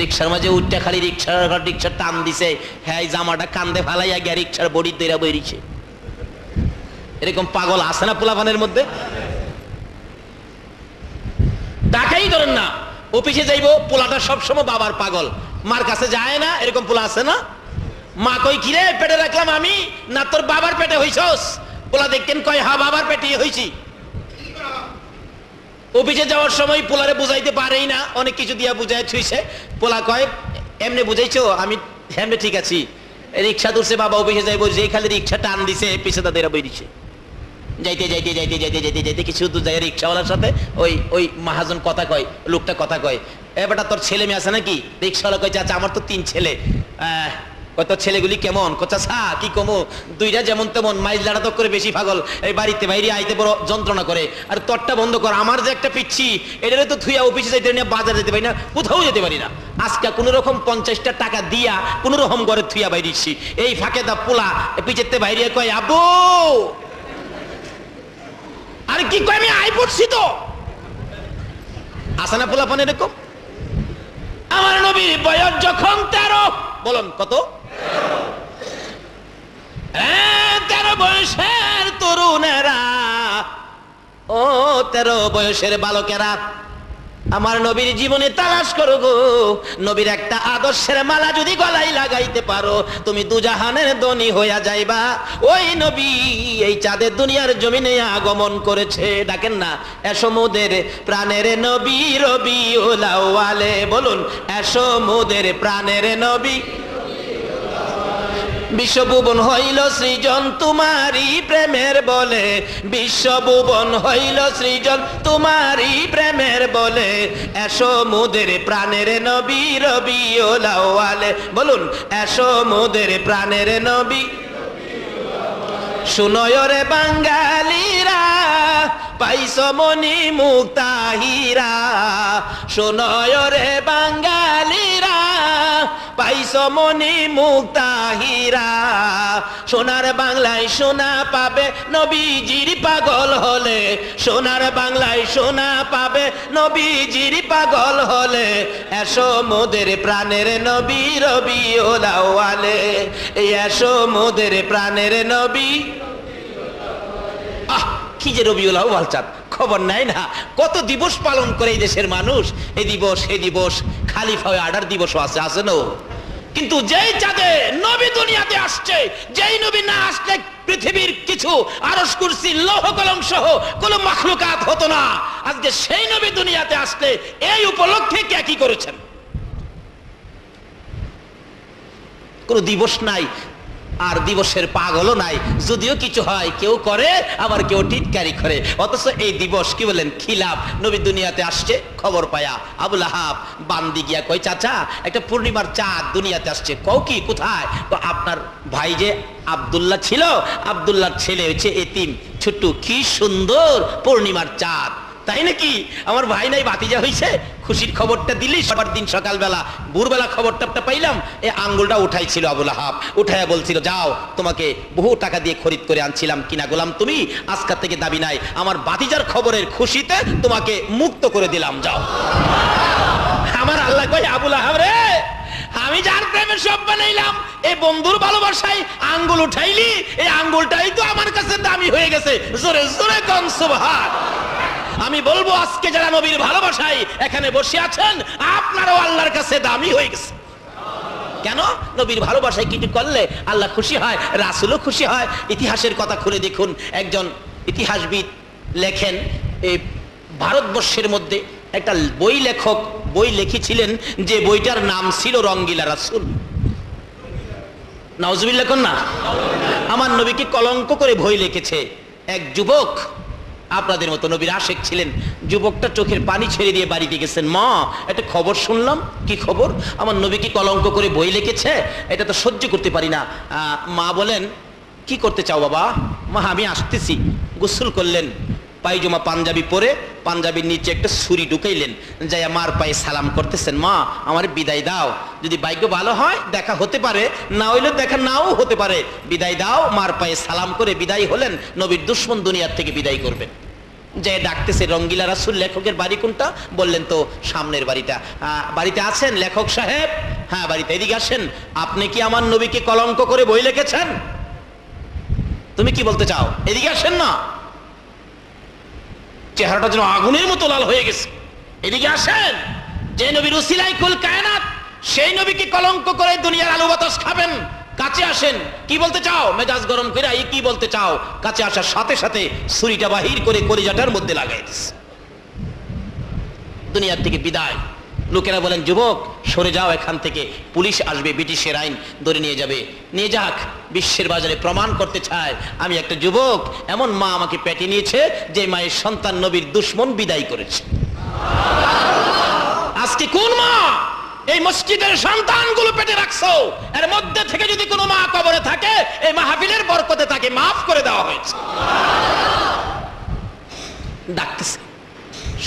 রিক্সার মাঝে উঠতে খালি রিক্সার টান দিছে, হ্যাঁ জামাটা কান্দে ফালাইয়া গিয়া রিক্সার বডি দইরা বইরিছে। এরকম পাগল আছে না পোলাপানের মধ্যে? ঢাকাই ধরেন না, অফিসে যাইবো, পোলাটা সবসময় বাবার পাগল, মার কাছে যায় না, এরকম পোলা আছে না? মা কই কিরে পেটে রাখলাম আমি, না তোর বাবার পেটে হইছস? পোলা দেখতেন কয় হা বাবার পেটে হইছি। অফিসে যাওয়ার সময় পোলারে বুঝাইতে পারেই না, অনেক কিছু দিয়া বুঝাই থুইছে। পোলা কয় এমনি বুঝাইছো? আমি এমনি ঠিক আছি। রিক্সা ধরছে বাবা, অফিসে যাইবো, যে খালি রিক্সা টান দিছে পিছে তাদের বই দিছে। যাইতে যাইতে যাইতে যাইতে যাইতে যাইতে কিছু দূর যায়, রিক্সাওয়ালার সাথে ওই মহাজন কথা কয়, লোকটা কথা কয় এ বেটা তোর ছেলে মেয়ে আছে নাকি? রিক্সাওয়ালা কয় চাচা আমার তো 3 ছেলে। তোর ছেলেগুলি কেমন? চাচা কি কমো, 2টা যেমন তেমন, মাইল লাড়া তো করে বেশি পাগল, এই বাড়িতে বাইরে আইতে বড় যন্ত্রণা করে। আর তোরটা বন্ধ কর, আমার যে একটা পিচ্ছি এটারে তো থুইয়া অফিসে যাইতে পারি না, বাজার যেতে পারি না, কোথাও যেতে পারি না। আজকে কোন রকম 50টা টাকা দিয়া কোন রকম ঘরে থুইয়া বাইরেছি। এই ফাঁকে দা পোলা পিছেতে বাইরে কয় আবু, আরে কি কয় আমি আই পড়ছি তো। আসে না পোলাপান এরকম? আমার নবীর বয়স যখন 13, বলুন কত? 13 বয়সের তরুণেরা, ও 13 বয়সের বালকেরা আমার নবীর জীবনে তালাশ করো গো। নবীর একটা আদর্শের মালা যদি গলায় লাগাইতে পারো, তুমি দুজাহানের ধনী হইয়া যাইবা। ওই নবী এই চাঁদের দুনিয়ার জমিনে আগমন করেছে। ডাকেন না এসো মোদের প্রাণের নবী রবিউল আউয়ালে, বলুন এসো মোদের প্রাণের নবী। বিশ্বভুবন হইল সৃজন তোমারই প্রেমের বলে, বিশ্বভুবন হইল সৃজন তোমারই প্রেমের বলে, এসো মোদের প্রাণের নবী রবিউল আউয়ালে, বলুন এসো মোদের প্রাণের নবী। শুনয় রে বাঙালিরা পাইছো মনি মুক্তাহিরা, শুনয় রে বাঙালিরা পাইছো মনি মুক্তাহিরা। সোনার বাংলায় সোনা পাবে নবীজির পাগল হলে, সোনার বাংলায় সোনা পাবে নবীজির পাগল হলে, এসো মোদের প্রাণের নবী রবিউল আউয়ালে, এসো মোদের প্রাণের নবী। কি যে রবিউল আউয়াল চাঁদ, খবর নাই না কত দিবস পালন করে এই দেশের মানুষ। এই দিবস এই দিবস, খালিফা আডার দিবসও আছে, আছে না? কিন্তু যেই চাঁদে নবী দুনিয়াতে আসছে, যেই নবী না আসলে পৃথিবীর কিছু আরশ কুরসি লৌহ কলম সহ কোন মাখলুকাত হতো না। আজকে সেই নবী দুনিয়াতে আসলে এই উপলক্ষে কে কি করেছেন? কোন দিবস নাই, আর দিবসের পাগলও নাই। যদিও কিছু হয় কেউ করে, আবার কেউ টিটকারি করে, অথচ এই দিবস কি বলেন খিলাফ। নবী দুনিয়াতে আসছে, খবর পায়া আবু লাহাব বান্দি গিয়া কই চাচা একটা পূর্ণিমার চাঁদ দুনিয়াতে আসছে। কও কি কোথায়? আপনার ভাই যে আব্দুল্লাহ ছিল, আব্দুল্লাহর ছেলে হচ্ছে এতিম ছোট্ট, কি সুন্দর পূর্ণিমার চাঁদ। তাই নাকি? আমার ভাই নাই বাতিজা হইছে, খুশির খবরটা দিলি। সবার দিন সকালবেলা ভোরবেলা খবরটা পাইলাম, এই আঙ্গুলটা উঠাইছিল আবু লাহাব, উঠাইয়া বলছিল যাও তোমাকে বহু টাকা দিয়ে খরিদ করে আনছিলাম, কিনা গোলাম তুমি, আজকাল থেকে দাবি নাই, আমার বাতিজার খবরের খুশিতে তোমাকে মুক্ত করে দিলাম, যাও। আমার আল্লাহ কই আবু লাহাব রে, আমি যার প্রেমের সব বানাইলাম, এই বন্ধুর ভালোবাসায় আঙ্গুল উঠাইলি, এই আঙ্গুলটাই তো আমার কাছে দামি হয়ে গেছে। জোরে জোরে কোন সুবহান। আমি বলবো আজকে যারা নবীর ভালোবাসায় এখানে বসে আছেন, আপনারাও আল্লাহর কাছে দামি হয়ে গেছে। কেন? নবীর ভালোবাসায় কিছু করলে আল্লাহ খুশি হয়, রাসূলও খুশি হয়। ইতিহাসের কথা খুলে দেখুন, একজন ইতিহাসবিদ লেখেন, এই ভারতবর্ষের মধ্যে একটা বই লেখক বই লিখেছিলেন, যে বইটার নাম ছিল রঙ্গিলা রাসূল। নাউজুবিল্লাহ কোন না? আমার নবীকে কলঙ্ক করে বই লিখেছে এক যুবক, আপনাদের মতো নবীর আশেক ছিলেন। যুবকটা চোখের পানি ছেড়ে দিয়ে বাড়িতে গেছেন, মা একটা খবর শুনলাম। কি খবর? আমার নবীকে কলঙ্ক করে বই লিখেছে, এটা তো সহ্য করতে পারি না। মা বলেন, কি করতে চাও বাবা? মা, আমি আসতেছি। গোসল করলেন, পায়জামা পাঞ্জাবি পরে পাঞ্জাবির নিচে একটা ছুরি ঢুকাইলেন, যাইয়া মার পায়ে সালাম করতেছেন, মা আমার বিদায় দাও, যদি ভাগ্য ভালো হয় দেখা হতে পারে, না হইলে দেখা নাও হতে পারে, বিদায় দাও। মার পায়ে সালাম করে বিদায় হলেন। নবীর দুশ্মন দুনিয়ার থেকে বিদায় করবেন। যে ডাকতেছে, রঙ্গিলা রাসূল লেখকের বাড়ি কোনটা? বললেন তো সামনের বাড়িটা। বাড়িতে আছেন লেখক সাহেব? হ্যাঁ বাড়িতে। এদিকে আসেন। আপনি কি আমার নবীকে কলঙ্ক করে বই লিখেছেন? তুমি কি বলতে চাও? এদিকে আসেন না। চেহারাটা যেন আগুনের মতো লাল হয়ে গেছে। এদিকে আসেন। যে নবীর উসিলায় কুল কায়নাত, সেই নবীকে কলঙ্ক করে দুনিয়ার আলু বাতাস খাবেন। কাছে আসেন। কি বলতে চাও? মেজাজ গরম করে এই কি বলতে চাও? কাছে আসার সাথে সাথে ছুরিটা বাহির করে কলিজাটার মধ্যে লাগাই দিস। দুনিয়ার থেকে বিদায়। লোকেরা বলেন, যুবক সরে যাও এখান থেকে, পুলিশ আসবে, ব্রিটিশের আইন ধরে নিয়ে যাবে। নিয়ে যাক, বিশ্বের বাজারে প্রমাণ করতে চায় আমি একটা যুবক। এমন মা আমাকে পেটে নিয়েছে যে মায়ের সন্তান নবীর দুশ্মন বিদায় করেছে। আজকে কোন মা এই মসজিদের সন্তানগুলো পেটে রাখছো? এর মধ্যে থেকে যদি কোনো মা কবরে থাকে, এই মাহফিলের বরকতে তাকে মাফ করে দেওয়া হয়েছে। ডাকতেছে,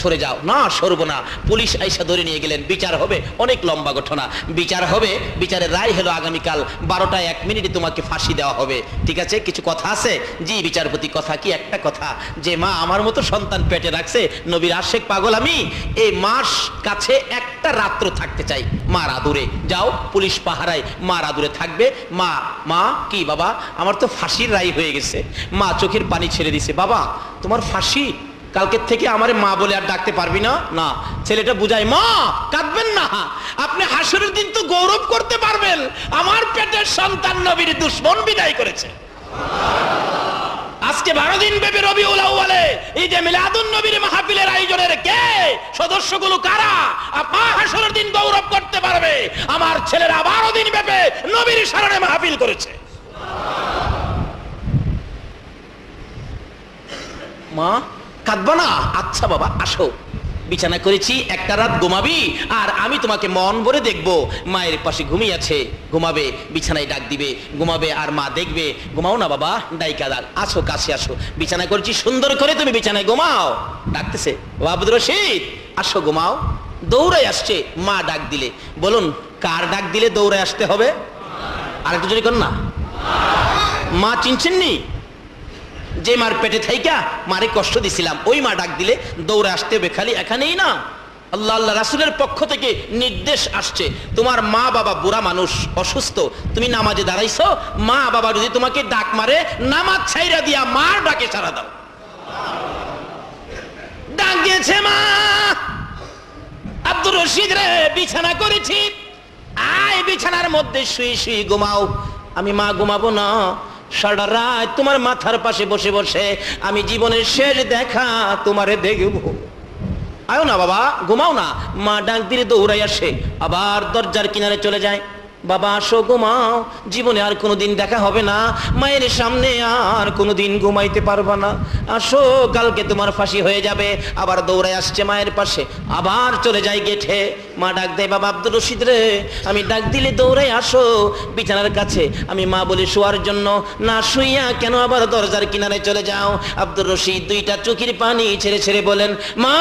সরে যাও। না, সরবো না। পুলিশ আইসা ধরে নিয়ে গেলেন। বিচার হবে, অনেক লম্বা ঘটনা। বিচার হবে, বিচারের রায় হলো আগামীকাল 12টায় 1 মিনিটে তোমাকে ফাঁসি দেওয়া হবে। ঠিক আছে, কিছু কথা আছে? জি বিচারপতি, কথা কি? একটা কথা, যে মা আমার মতো সন্তান পেটে রাখছে, নবীর আশেক পাগল আমি, এই মার কাছে একটা রাত্র থাকতে চাই, মার আদুরে। যাও, পুলিশ পাহারায় মার আদুরে থাকবে। মা, মা কি বাবা, আমার তো ফাঁসির রায় হয়ে গেছে। মা চোখের পানি ছেড়ে দিছে। বাবা তোমার ফাঁসি? কালকের থেকে আমারে মা বলে আর ডাকতে পারবি না। না, ছেলেটা বুঝায়, মা কাঁদবেন না, আপনি হাসরের দিন তো গৌরব করতে পারবেন, আমার পেটের সন্তান নবীর দুশ্মন বিদায় করেছে। আজকে 12 দিন ব্যাপী রবিউল আউয়ালে এই যে মিলাদুন নবীর মাহফিলের আয়োজনের কে সদস্যগুলো কারা? আপা হাসরের দিন গৌরব করতে পারবে, আমার ছেলেরা 12 দিন ব্যাপী নবীর স্মরণে মাহফিল করেছে। মা কাঁদবা না? আচ্ছা বাবা আসো, বিছানা করেছি, একটা রাত ঘুমাবি, আর আমি তোমাকে মন ভরে দেখবো। মায়ের পাশে ঘুমিয়ে আছে, ঘুমাবে, বিছানায় ডাক দিবে, ঘুমাবে, আর মা দেখবে। ঘুমাও না বাবা, ডাইকা দাঁড়, আসো কাছে আসো, বিছানা করেছি সুন্দর করে, তুমি বিছানায় ঘুমাও। ডাকতেছে, ও আব্দুর রশিদ আসো ঘুমাও। দৌড়াই আসছে, মা ডাক দিলে। বলুন কার ডাক দিলে দৌড়ায় আসতে হবে? আরেকটু জোরে কর না। মা চিনছেন নি? যে মার পেটে থাইকা মারে কষ্ট দিছিলাম, ওই মা ডাক দিলে দৌড়ে আসতে হবে। খালি এখানেই না, আল্লাহ আল্লাহ রাসূলের পক্ষ থেকে নির্দেশ আসছে, তোমার মা বাবা বুড়া মানুষ, অসুস্থ, তুমি নামাজে দাঁড়াইছো, মা বাবা যদি তোমাকে ডাক মারে, নামাজ ছাইরা দিয়া মার ডাকে সাড়া দাও। ডাক দিয়েছে মা, আব্দুর রশিদ রে বিছানা করেছি, আয় বিছানার মধ্যে শুয়ে শুয়ে ঘুমাও। আমি মা ঘুমাবো না, সারা রাত তোমার মাথার পাশে বসে বসে আমি জীবনের শেষ দেখা তোমারে দেখব। আয়ো না বাবা, ঘুমাও না। মা ডাক দিলে দৌড়াই আসে, আবার দরজার কিনারে চলে যায়। বাবা আসো ঘুমাও, জীবনে আর কোনোদিন দেখা হবে না, মায়ের সামনে আর কোনোদিন ঘুমাইতে পারবা না, আসো কালকে তোমার ফাঁসি হয়ে যাবে। আবার দৌড়ায় আসছে মায়ের পাশে, আবার চলে যায় গেটে। মা ডাক দেয়, বাবা আব্দুর রশিদ রে, আমি ডাক দিলে দৌড়ায় আসো বিছানার কাছে, আমি মা বলি শোয়ার জন্য, না শুইয়া কেন আবার দরজার কিনারে চলে যাও? আব্দুর রশিদ দুইটা চোখের পানি ছেড়ে ছেড়ে বলেন, মা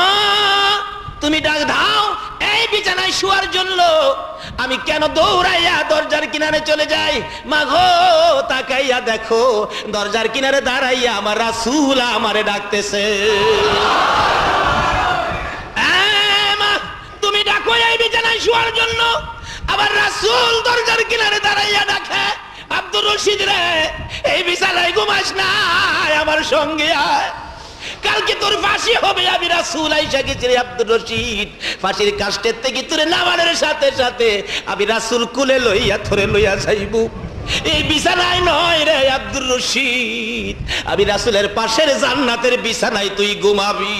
তুমি ডাক দাও এই বিছানায় শোয়ার জন্য, আমি কেন দৌড়াইয়া দরজার কিনারে চলে যাই? মা গো তাকাইয়া দেখো, দরজার কিনারে দাঁড়াইয়া আমার রাসূল আমারে ডাকতেছে। মা তুমি ডাকো এই বিছানায় শোয়ার জন্য, আবার রাসূল দরজার কিনারে দাঁড়াইয়া ডাকে, আব্দুর রশিদ রে এই বিছানায় ঘুমাস না, আমার সঙ্গে আয়। কালকে তোর ফাঁসি হবে। আমি রাসূল আইসা গেছি রে আব্দুর রশিদ, ফাঁসির কাষ্টের থেকে তোরে নামানোর সাথে সাথে আমি রাসূল কুলে লইয়া থরে লইয়া যাইব। এই বিছানায় নয় রে আব্দুর রশিদ, আমি রাসূলের পাশের জান্নাতের বিছানায় তুই ঘুমাবি।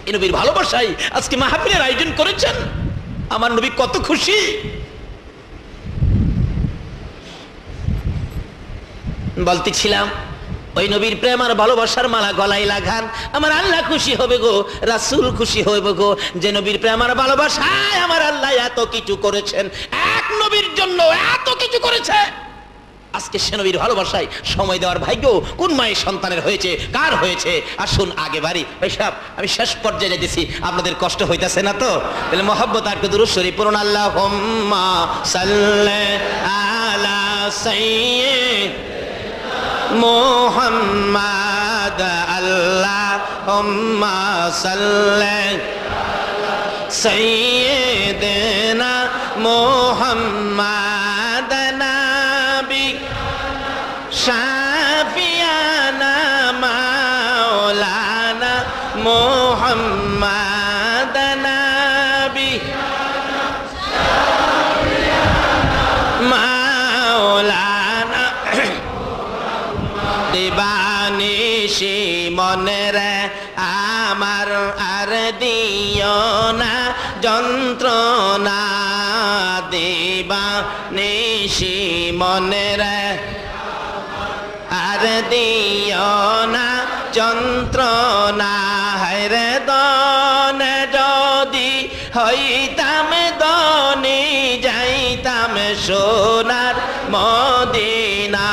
এই নবীর ভালোবাসায় আজকে মাহফিলের আয়োজন করেছেন। আমার নবী কত খুশি। বলতেছিলাম ওই নবীর প্রেম আর ভালোবাসার মালা গলায় লাগান, আমার আল্লাহ খুশি হবে গো, রাসূল খুশি হবে গো। যে নবীর প্রেম আর ভালোবাসায় আমার আল্লাহ এত কিছু করেছেন, এক নবীর জন্য এত কিছু করেছে। আজকে সে নবীর ভালোবাসায় সময় দেওয়ার ভাগ্য কোন মায়ের সন্তানের হয়েছে, কার হয়েছে? আসুন আগে বাড়ি ভাইসাব, আমি শেষ পর্যায়ে যাইতেছি, আপনাদের কষ্ট হইতাছে না তো? তাহলে মহব্বত আর দুরূদ শরীফ পড়ুন। আল্লাহুম্মা সাল্লি আলা সাইয়্যিদ মুহাম্মাদ, আল্লাহুম্মা সাল্লি আলা সাইয়্যিদিনা মুহাম্মাদ, নাবি শাফিয়ানা মাওলানা মুহাম্মাদ, নাবি মাওলানা দিবানিশি মনেরে আমার আর দিও না যন্ত্রণা, দিবানিশি মনেরে আর দিও না যন্ত্রণা। হায়রে দনে যদি হইতাম দনি যাইতাম সোনার মদিনা,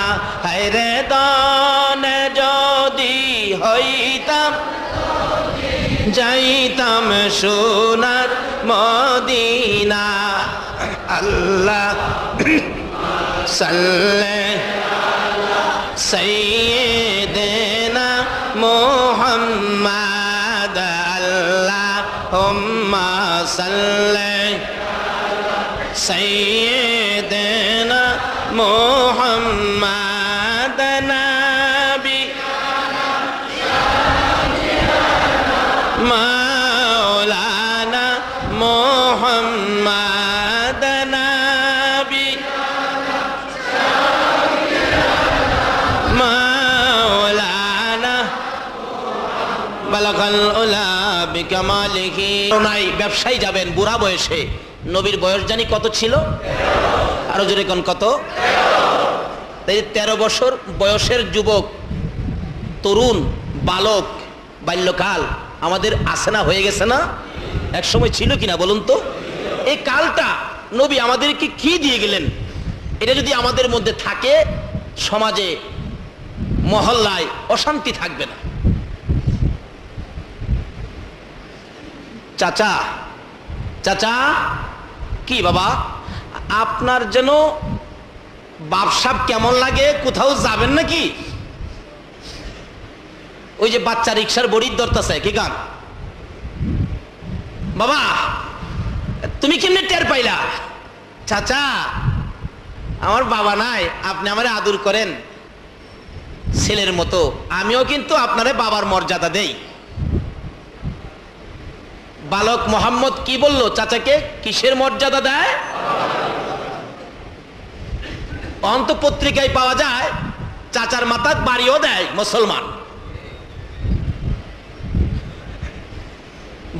হায়রে দনে যদি হইতাম যাইতাম সোনার মদিনা। আল্লাহ সাল্লি সাইয়্যিদিনা মুহাম্মাদ, আল্লাহুম্মা সাল্লি সাইয়্যিদিনা মুহাম্মাদ, নাবি মাওলানা মুহাম্মাদ, নাবি মাওলানা বালাগাল উলা বিকামালিহি। নাই ব্যবসায়ী যাবেন বুড়া বয়সে, নবীর বয়স জানি কত ছিল? আরো জোরে কোন কত? 13 বছর বয়সের যুবক, তরুণ, বালক, বাল্যকাল আমাদের আছে না, হয়ে গেছে না? এক সময় ছিল কিনা বলুন তো? এই কালটা নবী আমাদেরকে কি দিয়ে গেলেন? এটা যদি আমাদের মধ্যে থাকে, সমাজে মহল্লায় অশান্তি থাকবে না। চাচা, চাচা, কি বাবা আপনার যেন বাপসাপ কেমন লাগে? কোথাও যাবেন নাকি? ওই যে বাচ্চা রিক্সার বড়ির দরতাছে কি গান? বাবা তুমি কেমনে টের পাইলা? চাচা আমার বাবা নাই, আপনি আমারে আদর করেন ছেলের মতো, আমিও কিন্তু আপনারে বাবার মর্যাদা দেই। বালক মোহাম্মদ কি বলল চাচাকে? কিসের মর্যাদা দেয়? অন্ত পত্রিকায় পাওয়া যায় চাচার মাথার বাড়িও দেয় মুসলমান।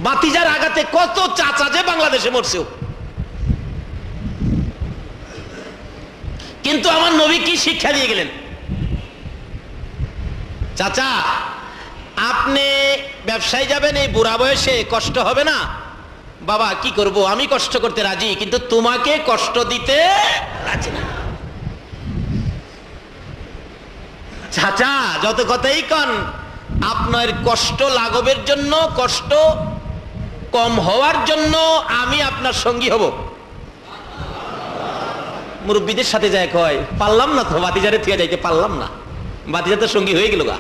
বাতিজার আঘাতে কত চাচা যে বাংলাদেশে মরছে। কিন্তু আমার নবী কি শিক্ষা দিয়ে গেলেন? চাচা আপনি ব্যবসায় যাবেন এই বুড়া বয়সে, কষ্ট হবে না? বাবা কি করব, আমি কষ্ট করতে রাজি, কিন্তু তোমাকে কষ্ট দিতে রাজি না। চাচা যত কথাই কন, আপনার কষ্ট লাঘবের জন্য, কষ্ট কম হওয়ার জন্য আমি আপনার সঙ্গী হব। মুরব্বীদের সাথে যায় কয় পারলাম না তো, বাতিজারে থেকে যাইতে পারলাম না, বাতিজা তো সঙ্গী হয়ে গেল গা।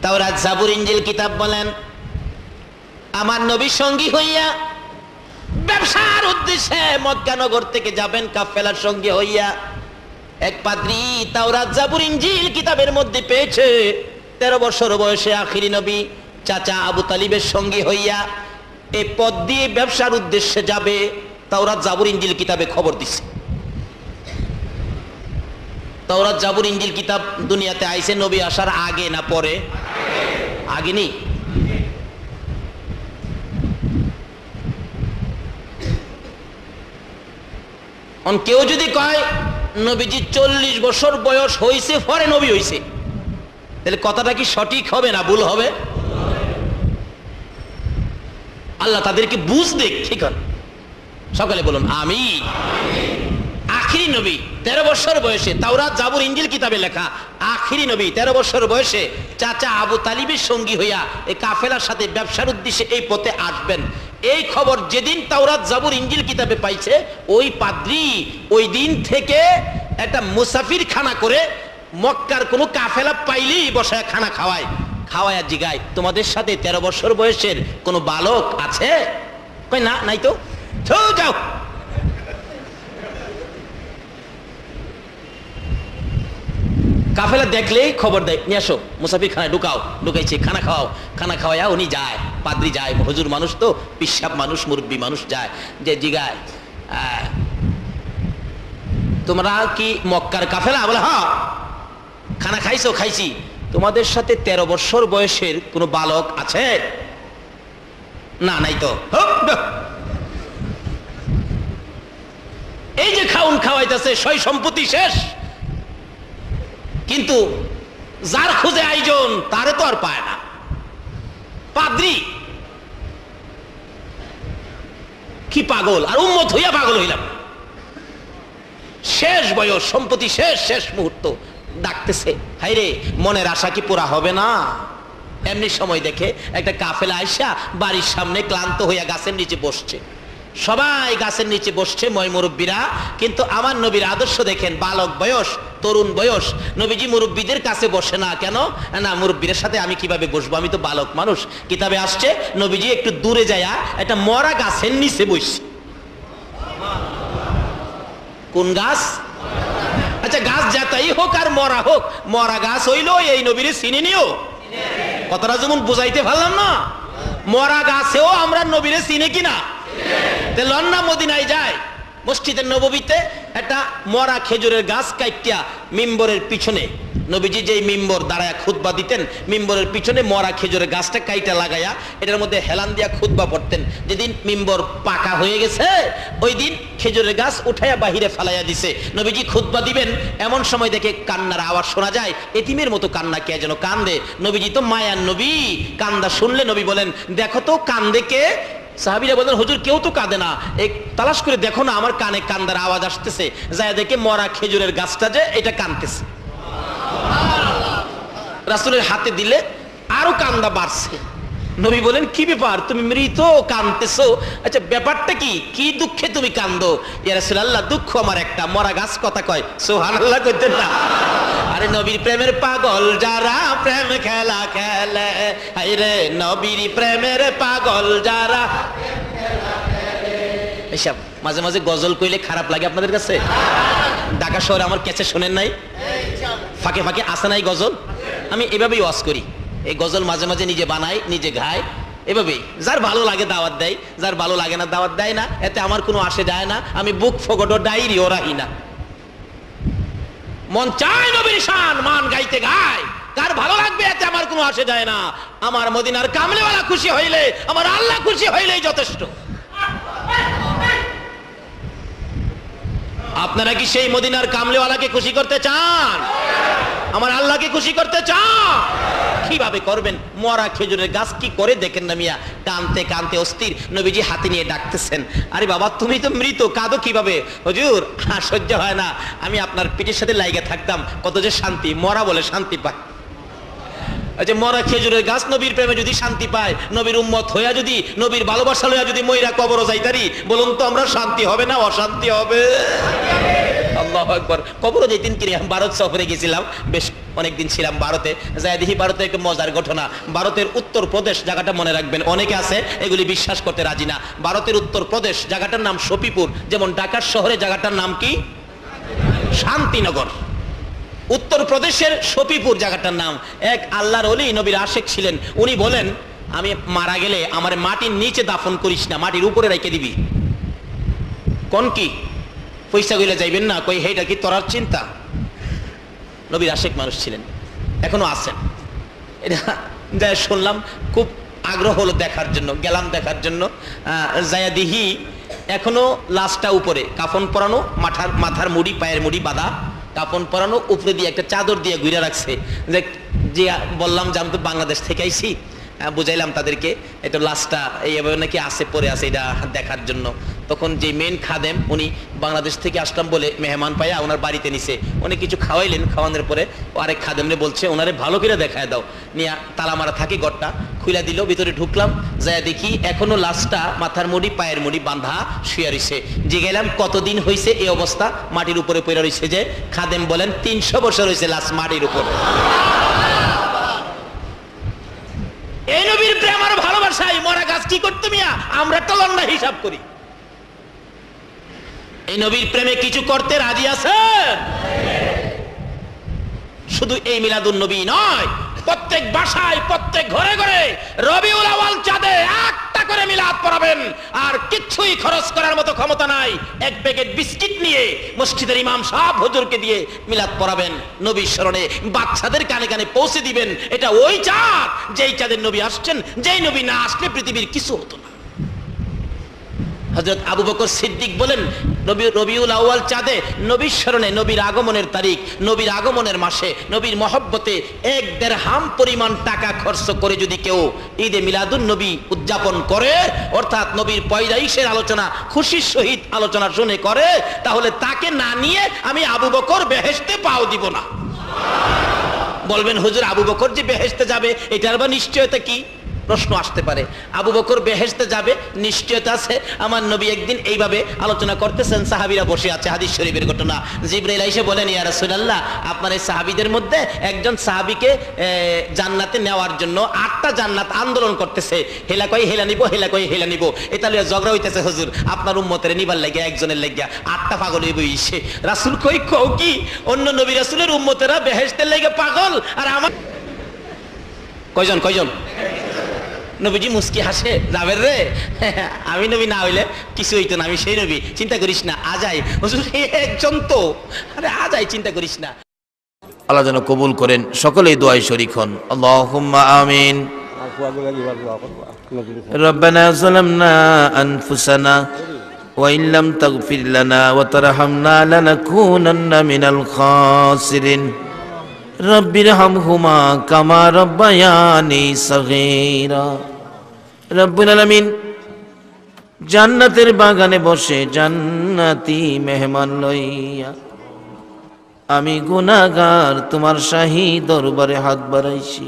তাওরাত জাবুর ইনজিল কিতাব বলেন আমার নবী সঙ্গী হইয়া ব্যবসার উদ্দেশ্যে মক্কা নগর থেকে যাবেন কাফেলার সঙ্গে হইয়া, এক পাদ্রী তাওরাত জাবুর ইনজিল কিতাবের মধ্যে পেয়েছে 13 বছর বয়সে আখিরি নবী চাচা আবু তালিবের সঙ্গী হইয়া এই পথ দিয়ে ব্যবসার উদ্দেশ্যে যাবে। তাওরাত জাবুর ইনজিল কিতাবে খবর দিছে। তাওরাত জাবুর ইনজিল কিতাব দুনিয়াতে আইছে নবী আসার আগে না পরে? আগে নেই। কেউ যদি কয় নবীজি 40 বছর বয়স হইছে পরে নবী হইছে, তাহলে কথাটা কি সঠিক হবে না ভুল হবে? আল্লাহ তাদেরকে বুঝ দেখ, ঠিক হয়। সকালে বলুন আমি। আখিরি নবী 13 বছর বয়সে, তাওরাত জাবুর ইনজিল কিতাবে লেখা আখিরি নবী 13 বছর বয়সে চাচা আবু তালিবের সঙ্গী হইয়া এই কাফেলার সাথে ব্যবসার উদ্দেশ্যে এই পথে আসবেন। এই খবর যেদিন তাওরাত জাবুর ইনজিল কিতাবে পাইছে, ওই পাদ্রী ওই দিন থেকে একটা মুসাফির খানা করে মক্কার কোনো কাফেলা পাইলেই বসায় খানা খাওয়ায়, খাওয়ায়া জিগায় তোমাদের সাথে 13 বছর বয়সের কোনো বালক আছে? কই না, নাই তো। যাও। কাফেলা দেখলেই খবর দেয়, নিয়ে আসো মুসাফির খানায় ঢুকাও। ঢুকাইছে, খানা খাওয়াও। খানা খাওয়াইয়া উনি যায়, পাদ্রী যায়, হুজুর মানুষ তো, পিসাব মানুষ, মুরব্বী মানুষ যায়, যে জিগায় তোমরা কি মক্কার কাফেলা? বলে হ্যাঁ। খানা খাইছো? খাইছি। তোমাদের সাথে 13 বছর বয়সের কোনো বালক আছে? না, নাই তো। এই যে খাউন খাওয়াইতেছে, সয় সম্পত্তি শেষ, কিন্তু যার খুঁজে আয়োজন তারে তো আর পায় না। পাদ্রী কি পাগল, আর উম্মত হইয়া পাগল হইলাম। শেষ বয়স, সম্পত্তি শেষ, শেষ মুহূর্ত, ডাকতেছে। হাইরে, মনের আশা কি পুরা হবে না? এমনি সময় দেখে একটা কাফেলা আইসা বাড়ির সামনে ক্লান্ত হইয়া গাছের নিচে বসছে। সবাই গাছের নিচে বসছে, ময় মুরব্বীরা। কিন্তু আমার নবীর আদর্শ দেখেন, বালক বয়স, তরুণ বয়স। নবীজি মুরব্বীদের কাছে বসে না কেন? না, মুরব্বীদের সাথে আমি কিভাবে বসবো, আমি তো বালক মানুষ। কিতাবে আসছে নবীজি একটু দূরে যায়া একটা মরা গাছের নিচে বসছে। কোন গাছ? আচ্ছা, গাছ যাতাই হোক আর মরা হোক, মরা গাছ হইলো এই নবীরে চিনে নিও। কথাটা যেমন বুঝাইতে পারলাম না? মরা গাছেও আমরা নবীরে চিনে কিনা? লন্না মদিনায় যায়, মসজিদের নববীতে একটা মরা খেজুরের গাছ কাইটিয়া মিম্বরের পিছনে, নবীজি যেই মিম্বর দাঁড়ায় খুতবা দিতেন, মিম্বরের পিছনে মরা খেজুরের গাছটা কাইটা লাগাইয়া এটার মধ্যে হেলান দিয়া খুতবা পড়তেন। যেদিন মিম্বর পাকা হয়ে গেছে, ওই দিন খেজুরের গাছ উঠাইয়া বাহিরে ফালাইয়া দিছে। নবীজি খুতবা দিবেন, এমন সময় দেখে কান্নার আওয়াজ শোনা যায়, এতিমের মতো কান্না, কে যেন কান্দে। নবীজি তো মায়ার নবী, কান্দা শুনলে নবী বলেন, দেখো তো কান্দে কে? সাহাবীরা বলেন, হুজুর কেউ তো কাঁদে না, এই তালাশ করে দেখো না, আমার কানে কান্দার আওয়াজ আসতেছে। যায় দেখে মরা খেজুরের গাছটা যে এটা কাঁদতেছে। রাসূলের হাতে দিলে আরো কান্দা বাড়ছে। নবী বলেন, কি ব্যাপার, তুমি মৃত কাঁদতেছো? আচ্ছা, ব্যাপারটা কি? কি দুঃখে তুমি কান্দো? ইয়া রাসূলুল্লাহ, দুঃখ আমার একটা, মরা গাছ কথা কয়। সুবহানাল্লাহ কইতেন না? আরে নবীর প্রেমের পাগল যারা, প্রেম খেলা খেলে। হায়রে নবীর প্রেমের পাগল যারা। এসব মাঝে মাঝে গজল কইলে খারাপ লাগে আপনাদের কাছে? ঢাকা শহরে আমার কাছে শোনেন নাই? ফাঁকে ফাঁকে আসে নাই গজল? আমি এভাবেই ওয়াজ করি, এই গজল মাঝে মাঝে নিজে বানাই, নিজে গাই, এভাবেই। যার ভালো লাগে দাওয়াত দেয়, যার ভালো লাগে না দাওয়াত দেয় না, এতে আমার কোনো আসে যায় না। আমি বুক ফগট ডায়েরি ও রাহি না। মন চায় নবীর শান মান গাইতে গায়, কার ভালো লাগবে এতে আমার কোনো আসে যায় না। আমার মদিনার কামলিওয়ালা খুশি হইলে, আমার আল্লাহ খুশি হইলেই যথেষ্ট। আপনারা কি সেই মদিনার কামলিওয়ালাকে খুশি করতে চান? আমার আল্লাহকে খুশি করতে চান? কিভাবে করবেন? মরা খেজুরের গাছ কি করে দেখেন না মিয়া, কানতে কানতে অস্থির। নবীজি হাতে নিয়ে ডাকতেছেন, আরে বাবা তুমি তো মৃত, কাঁদো কিভাবে? হুজুর সহ্য হয় না, আমি আপনার পিঠের সাথে লাইগা থাকতাম, কত যে শান্তি। মরা বলে শান্তি পায়। আচ্ছা, মরা খেজুরের গাছ নবীর প্রেমে যদি শান্তি পায়, নবীর উম্মত হইয়া যদি, নবীর ভালোবাসা লইয়া যদি মইরা কবরও যাইতারি, বলুন তো আমরা শান্তি হবে না অশান্তি হবে? আল্লাহু আকবার। কবরও যেদিন কিনে ভারত সফরে গেছিলাম, বেশ অনেকদিন ছিলাম ভারতে, যাই দেখি ভারতে একটা মজার ঘটনা। ভারতের উত্তর প্রদেশ জায়গাটা মনে রাখবেন, অনেকে আছে এগুলি বিশ্বাস করতে রাজি না। ভারতের উত্তর প্রদেশ জায়গাটার নাম শফিপুর, যেমন ঢাকার শহরে জায়গাটার নাম কি? শান্তিনগর, উত্তরপ্রদেশের শফিপুর জায়গাটার নাম। এক আল্লাহর ওলি নবীর আশেক ছিলেন, উনি বলেন আমি মারা গেলে আমার মাটির নিচে দাফন করিস না, মাটির উপরে রেখে দিবি। কোন কি পয়সা গইলে যাইবেন না, কই হেইটা কি তোরার চিন্তা? নবীর আশেক মানুষ ছিলেন, এখনো আছেন। এটা যা শুনলাম খুব আগ্রহ হলো দেখার জন্য, গেলাম দেখার জন্য। যায়া দিহি এখনো লাশটা উপরে কাফন পরানো, মাথার মুড়ি পায়ের মুড়ি বাঁধা, কাফন পরানো, উপরে দিয়ে একটা চাদর দিয়ে ঘুরে রাখছে। যে বললাম যে আমি তো বাংলাদেশ থেকে আইছি, বুঝাইলাম তাদেরকে এটা লাশটা এইভাবে নাকি আছে, পরে আছে, এটা দেখার জন্য। তখন যে মেন খাদেম উনি বাংলাদেশ থেকে আসলাম বলে মেহমান পাইয়া ওনার বাড়িতে নিছে, উনি কিছু খাওয়াইলেন, খাওয়ানোর পরে আরেক খাদেমরে বলছে ওনারে ভালো করে দেখায় দাও, নিয়ে তালা মারা থাকে ঘরটা খুলে দিল, ভিতরে ঢুকলাম, যায় দেখি এখনো লাশটা মাথার মুড়ি পায়ের মুড়ি বাঁধা শুয়ে রইছে। যে গেলাম কতদিন হয়েছে এই অবস্থা, মাটির উপরে পড়ে রইছে। যে খাদেম বলেন 300 বছর হয়েছে লাশ মাটির উপরে। এই নবীর প্রেম আর ভালোবাসায় মরা গাছ কি করতে মিয়া, আমরা তো লন্ডা হিসাব করি। এই নবীর প্রেমে কিছু করতে রাজি আছে? শুধু এই মিলাদুন নবী নয়, প্রত্যেক বাসায় প্রত্যেক ঘরে ঘরে রবিউল আউয়াল চাঁদে একটা করে মিলাদ পড়াবেন। আর কিচ্ছুই খরচ করার মতো ক্ষমতা নাই, এক প্যাকেট বিস্কিট নিয়ে মসজিদের ইমাম সাহেব হুজুরকে দিয়ে মিলাদ পড়াবেন, নবীর স্মরণে বাচ্চাদের কানে কানে পৌঁছে দিবেন। এটা ওই চাঁদ যেই চাঁদের নবী আসছেন, যেই নবী না আসলে পৃথিবীর কিছু হতো না। হযরত আবু বকর সিদ্দিক বলেন রবিউল আউয়াল চাঁদে নবীর স্মরণে, নবীর আগমনের তারিখ, নবীর আগমনের মাসে, নবীর মহব্বতে 1 দিরহাম পরিমাণ টাকা খরচ করে যদি কেউ ঈদে মিলাদুন নবী উদযাপন করে, অর্থাৎ নবীর পয়দাইশের আলোচনা খুশির সহিত আলোচনা শুনে করে, তাহলে তাকে না নিয়ে আমি আবু বকর বেহেশতে পাও দিব না। বলবেন হুজুর আবু বকর যে বেহেশতে যাবে এটার বা নিশ্চয়তা কি? প্রশ্ন আসতে পারে। আবু বকর বেহেশতে যাবে নিশ্চয়তা আছে। আমার নবী একদিন এইভাবে আলোচনা করতেছেন, সাহাবীরা বসে আছে, হাদিস শরীফের ঘটনা। জিবরাইল এসে বলেন ইয়া রাসূলুল্লাহ, আপনার এই সাহাবীদের মধ্যে একজন সাহাবীকে জান্নাতে নেওয়ার জন্য 8টা জান্নাত আন্দোলন করতেছে, হেলা কই হেলা নিব, হেলা কই হেলা নিব, এটা লইয়া ঝগড়া হইতেছে। হুজুর আপনার উম্মতের নিবার লাগিয়া একজনের লাগিয়া 8টা পাগল হইব ইসে। রাসূল কই কও কি, অন্য নবী রাসূলের উম্মতেরা বেহেশতের লাগিয়া পাগল, আর আমার কয়জন কয়জন? নবীজি মুস্কি হাসে, যাবেন রে, আমি নবী না হইলে কিছু হইতো না, আমি সেই নবী, চিন্তা করিস না, আজাই হুজুর একজন তো, আরে আজাই, চিন্তা করিস না। আল্লাহ যেন কবুল করেন, সকলেই দোয়ায় শরীক হন। আল্লাহুম্মা আমিন। রব্বানা যালামনা আনফুসানা ওয়া ইন লাম তাগফির লানা ওয়া তারহামনা লানাকুনান্না মিনাল খাসিরিন। রব্বিরহামহুমা কামা রাব্বায়ানি সাগীরা। রব্বুল আলামিন জান্নাতের বাগানে বসে জান্নাতি মেহমান লইয়া আমি গুনাহগার তোমার শাহী দরবারে হাত বাড়াইছি।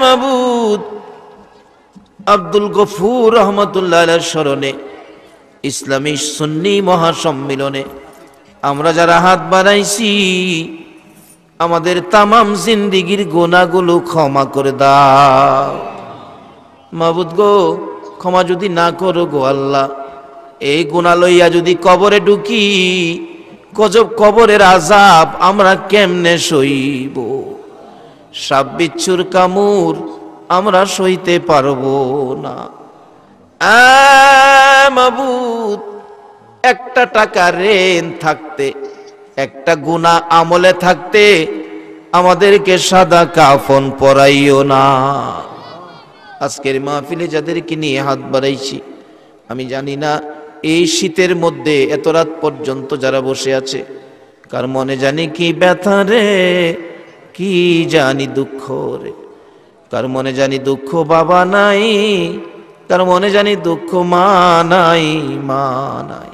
মাবুদ, আব্দুল গফুর রহমতুল্লাহ আলাইহির স্মরণে ইসলামী সুন্নি মহাসম্মিলনে আমরা যারা হাত বাড়াইছি, আমাদের তামাম জিন্দিগির গুনাহগুলো ক্ষমা করে দাও। মাবুদ গো, ক্ষমা যদি না করো গো আল্লাহ, এই গুনাহ লইয়া যদি কবরে ঢুকি, গজব কবরের আযাব আমরা কেমনে সইব? সাপ বিচ্ছুর কামড় আমরা সইতে পারবো না। মাবুদ, একটা টাকা ঋণ থাকতে, একটা গুনাহ আমলে থাকতে আমাদেরকে সাদা কাফন পরাইও না। আজকের মাহফিলে যাদেরকে নিয়ে হাত বাড়াইছি, আমি জানি না এই শীতের মধ্যে এত রাত পর্যন্ত যারা বসে আছে, কার মনে জানি কি ব্যথা রে, কি জানি দুঃখ রে, কার মনে জানি দুঃখ বাবা নাই, কার মনে জানি দুঃখ মা নাই, মা নাই।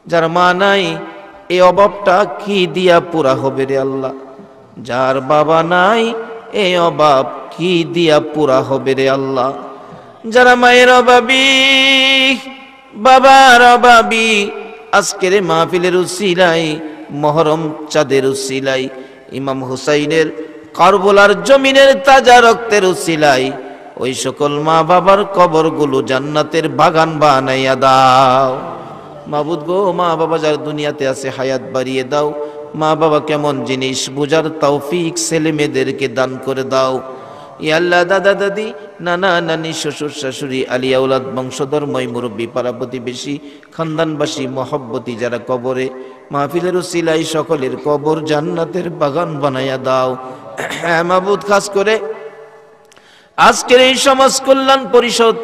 যার মা নাই এই অভাবটা কি দিয়া পুরা হবে রে আল্লাহ? যার বাবা নাই এই অভাব কি দিয়া পুরা হবে রে আল্লাহ? যারা মায়ের অভাবী, বাবার অভাবী, আজকের মাহফিলের উসিলাই, মহরম চাঁদের উসিলাই, ইমাম হুসাইনের কারবালার জমিনের তাজা রক্তের উসিলাই ওই সকল মা বাবার কবরগুলো জান্নাতের বাগান বানাইয়া দাও। মাবুদ গো, মা বাবা যারা দুনিয়াতে আছে হায়াত বাড়িয়ে দাও। মা বাবা কেমন জিনিস বুঝার তৌফিক ছেলে মেয়েদেরকে দান করে দাও। ইয়া আল্লাহ, দাদা দাদি, নানা নানি, শ্বশুর শাশুড়ি, আলিয়া আউলাদ, বংশধর্ময় মুরব্বী, পাড়া প্রতিবেশী, খানদানবাসী, মহব্বতী যারা কবরে, মাহফিলের উসিলাই সকলের কবর জান্নাতের বাগান বানাইয়া দাও। হ্যাঁ মাবুদ, খাস করে আজকের এই সমাজ কল্যাণ পরিষদ,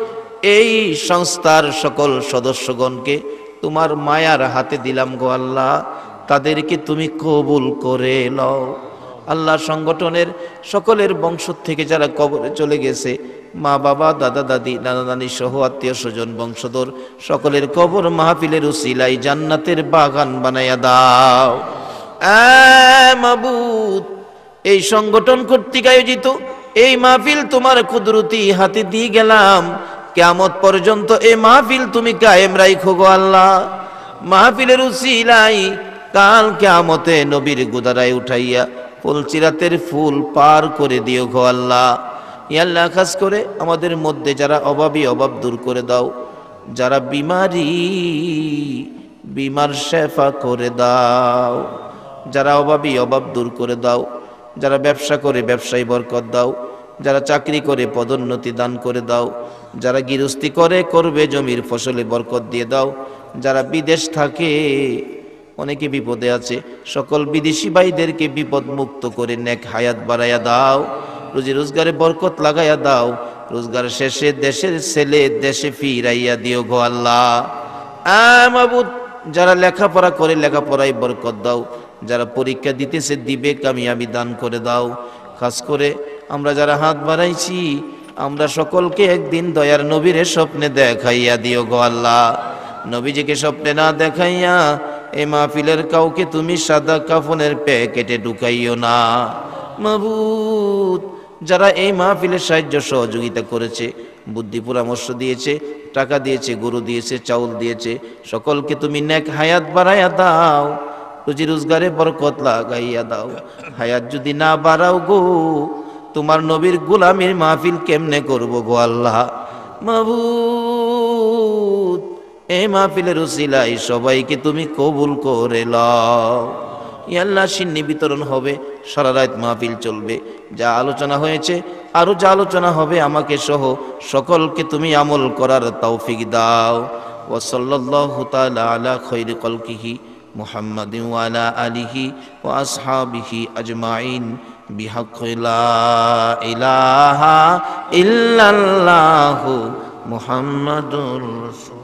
এই সংস্থার সকল সদস্যগণকে তোমার মায়ার হাতে দিলাম গো আল্লাহ, তাদেরকে তুমি কবুল করে লও। আল্লাহ, সংগঠনের সকলের বংশ থেকে যারা কবরে চলে গেছে, মা বাবা, দাদা দাদি, নানা নানি সহ আত্মীয় স্বজন, বংশধর সকলের কবর মাহফিলের উসিলাই জান্নাতের বাগান বানাইয়া দাও। মাবুদ, এই সংগঠন কর্তৃক আয়োজিত এই মাহফিল তোমার কুদরতি হাতে দিয়ে গেলাম। কিয়ামত পর্যন্ত এই মাহফিল তুমি কায়েম রাখো গো আল্লাহ। মাহফিলের উসিলাই কাল কিয়ামতে নবীর গুদারায় উঠাইয়া ফুলচিরাতের ফুল পার করে দিও গো আল্লাহ। ইয়া আল্লাহ, খাস করে আমাদের মধ্যে যারা অভাবী, অভাব দূর করে দাও। যারা বিমার শেফা করে দাও। যারা অভাবী, অভাব দূর করে দাও। যারা ব্যবসা করে ব্যবসায় বরকত দাও। যারা চাকরি করে পদোন্নতি দান করে দাও। যারা গৃহস্থী করে করবে জমির ফসলে বরকত দিয়ে দাও। যারা বিদেশ থাকে, অনেকে বিপদে আছে, সকল বিদেশি ভাইদেরকে বিপদ মুক্ত করে নেক হায়াত বাড়াইয়া দাও। রুজি রোজগারে বরকত লাগাইয়া দাও। রোজগার শেষে দেশের ছেলে দেশে ফিরাইয়া দিও গো আল্লাহ। মাবুদ, যারা লেখাপড়া করে লেখাপড়ায় বরকত দাও। যারা পরীক্ষা দিতেছে দিবে কামিয়াবি দান করে দাও। খাস করে আমরা যারা হাত বাড়াইছি, আমরা সকলকে একদিন দয়ার নবীরে স্বপ্নে দেখাইয়া দিও গো আল্লাহ। নবীজিকে স্বপ্নে না দেখাইয়া এই মাহফিলের কাউকে তুমি সাদা কাফনের প্যাকেটে ঢুকাইও না। মাবুদ, যারা এই মাহফিলের সাহায্য সহযোগিতা করেছে, বুদ্ধি পরামর্শ দিয়েছে, টাকা দিয়েছে, গরু দিয়েছে, চাউল দিয়েছে, সকলকে তুমি নেক হায়াত বাড়াইয়া দাও। রুজি রোজগারে বরকত লাগাইয়া দাও। হায়াত যদি না বাড়াও গো, তোমার নবীর গোলামীর মাহফিল কেমনে করবো গো আল্লাহ। মাবুদ, এই মাহফিলের উসিলাই সবাইকে তুমি কবুল করে লও। ইয়া আল্লাহ, সিন্নি বিতরণ হবে, সারা রাত মাহফিল চলবে। যা আলোচনা হয়েছে, আরো যা আলোচনা হবে, আমাকে সহ সকলকে তুমি আমল করার তৌফিক দাও। ওয়া সাল্লাল্লাহু তাআলা আলা খায়রি খালকিহি মুহাম্মাদিন ওয়া আলা আলিহি ওয়া আসহাবিহি আজমাইন বিহাক্কি লা ইলাহা ইল্লাল্লাহু মুহাম্মাদুর রাসূল।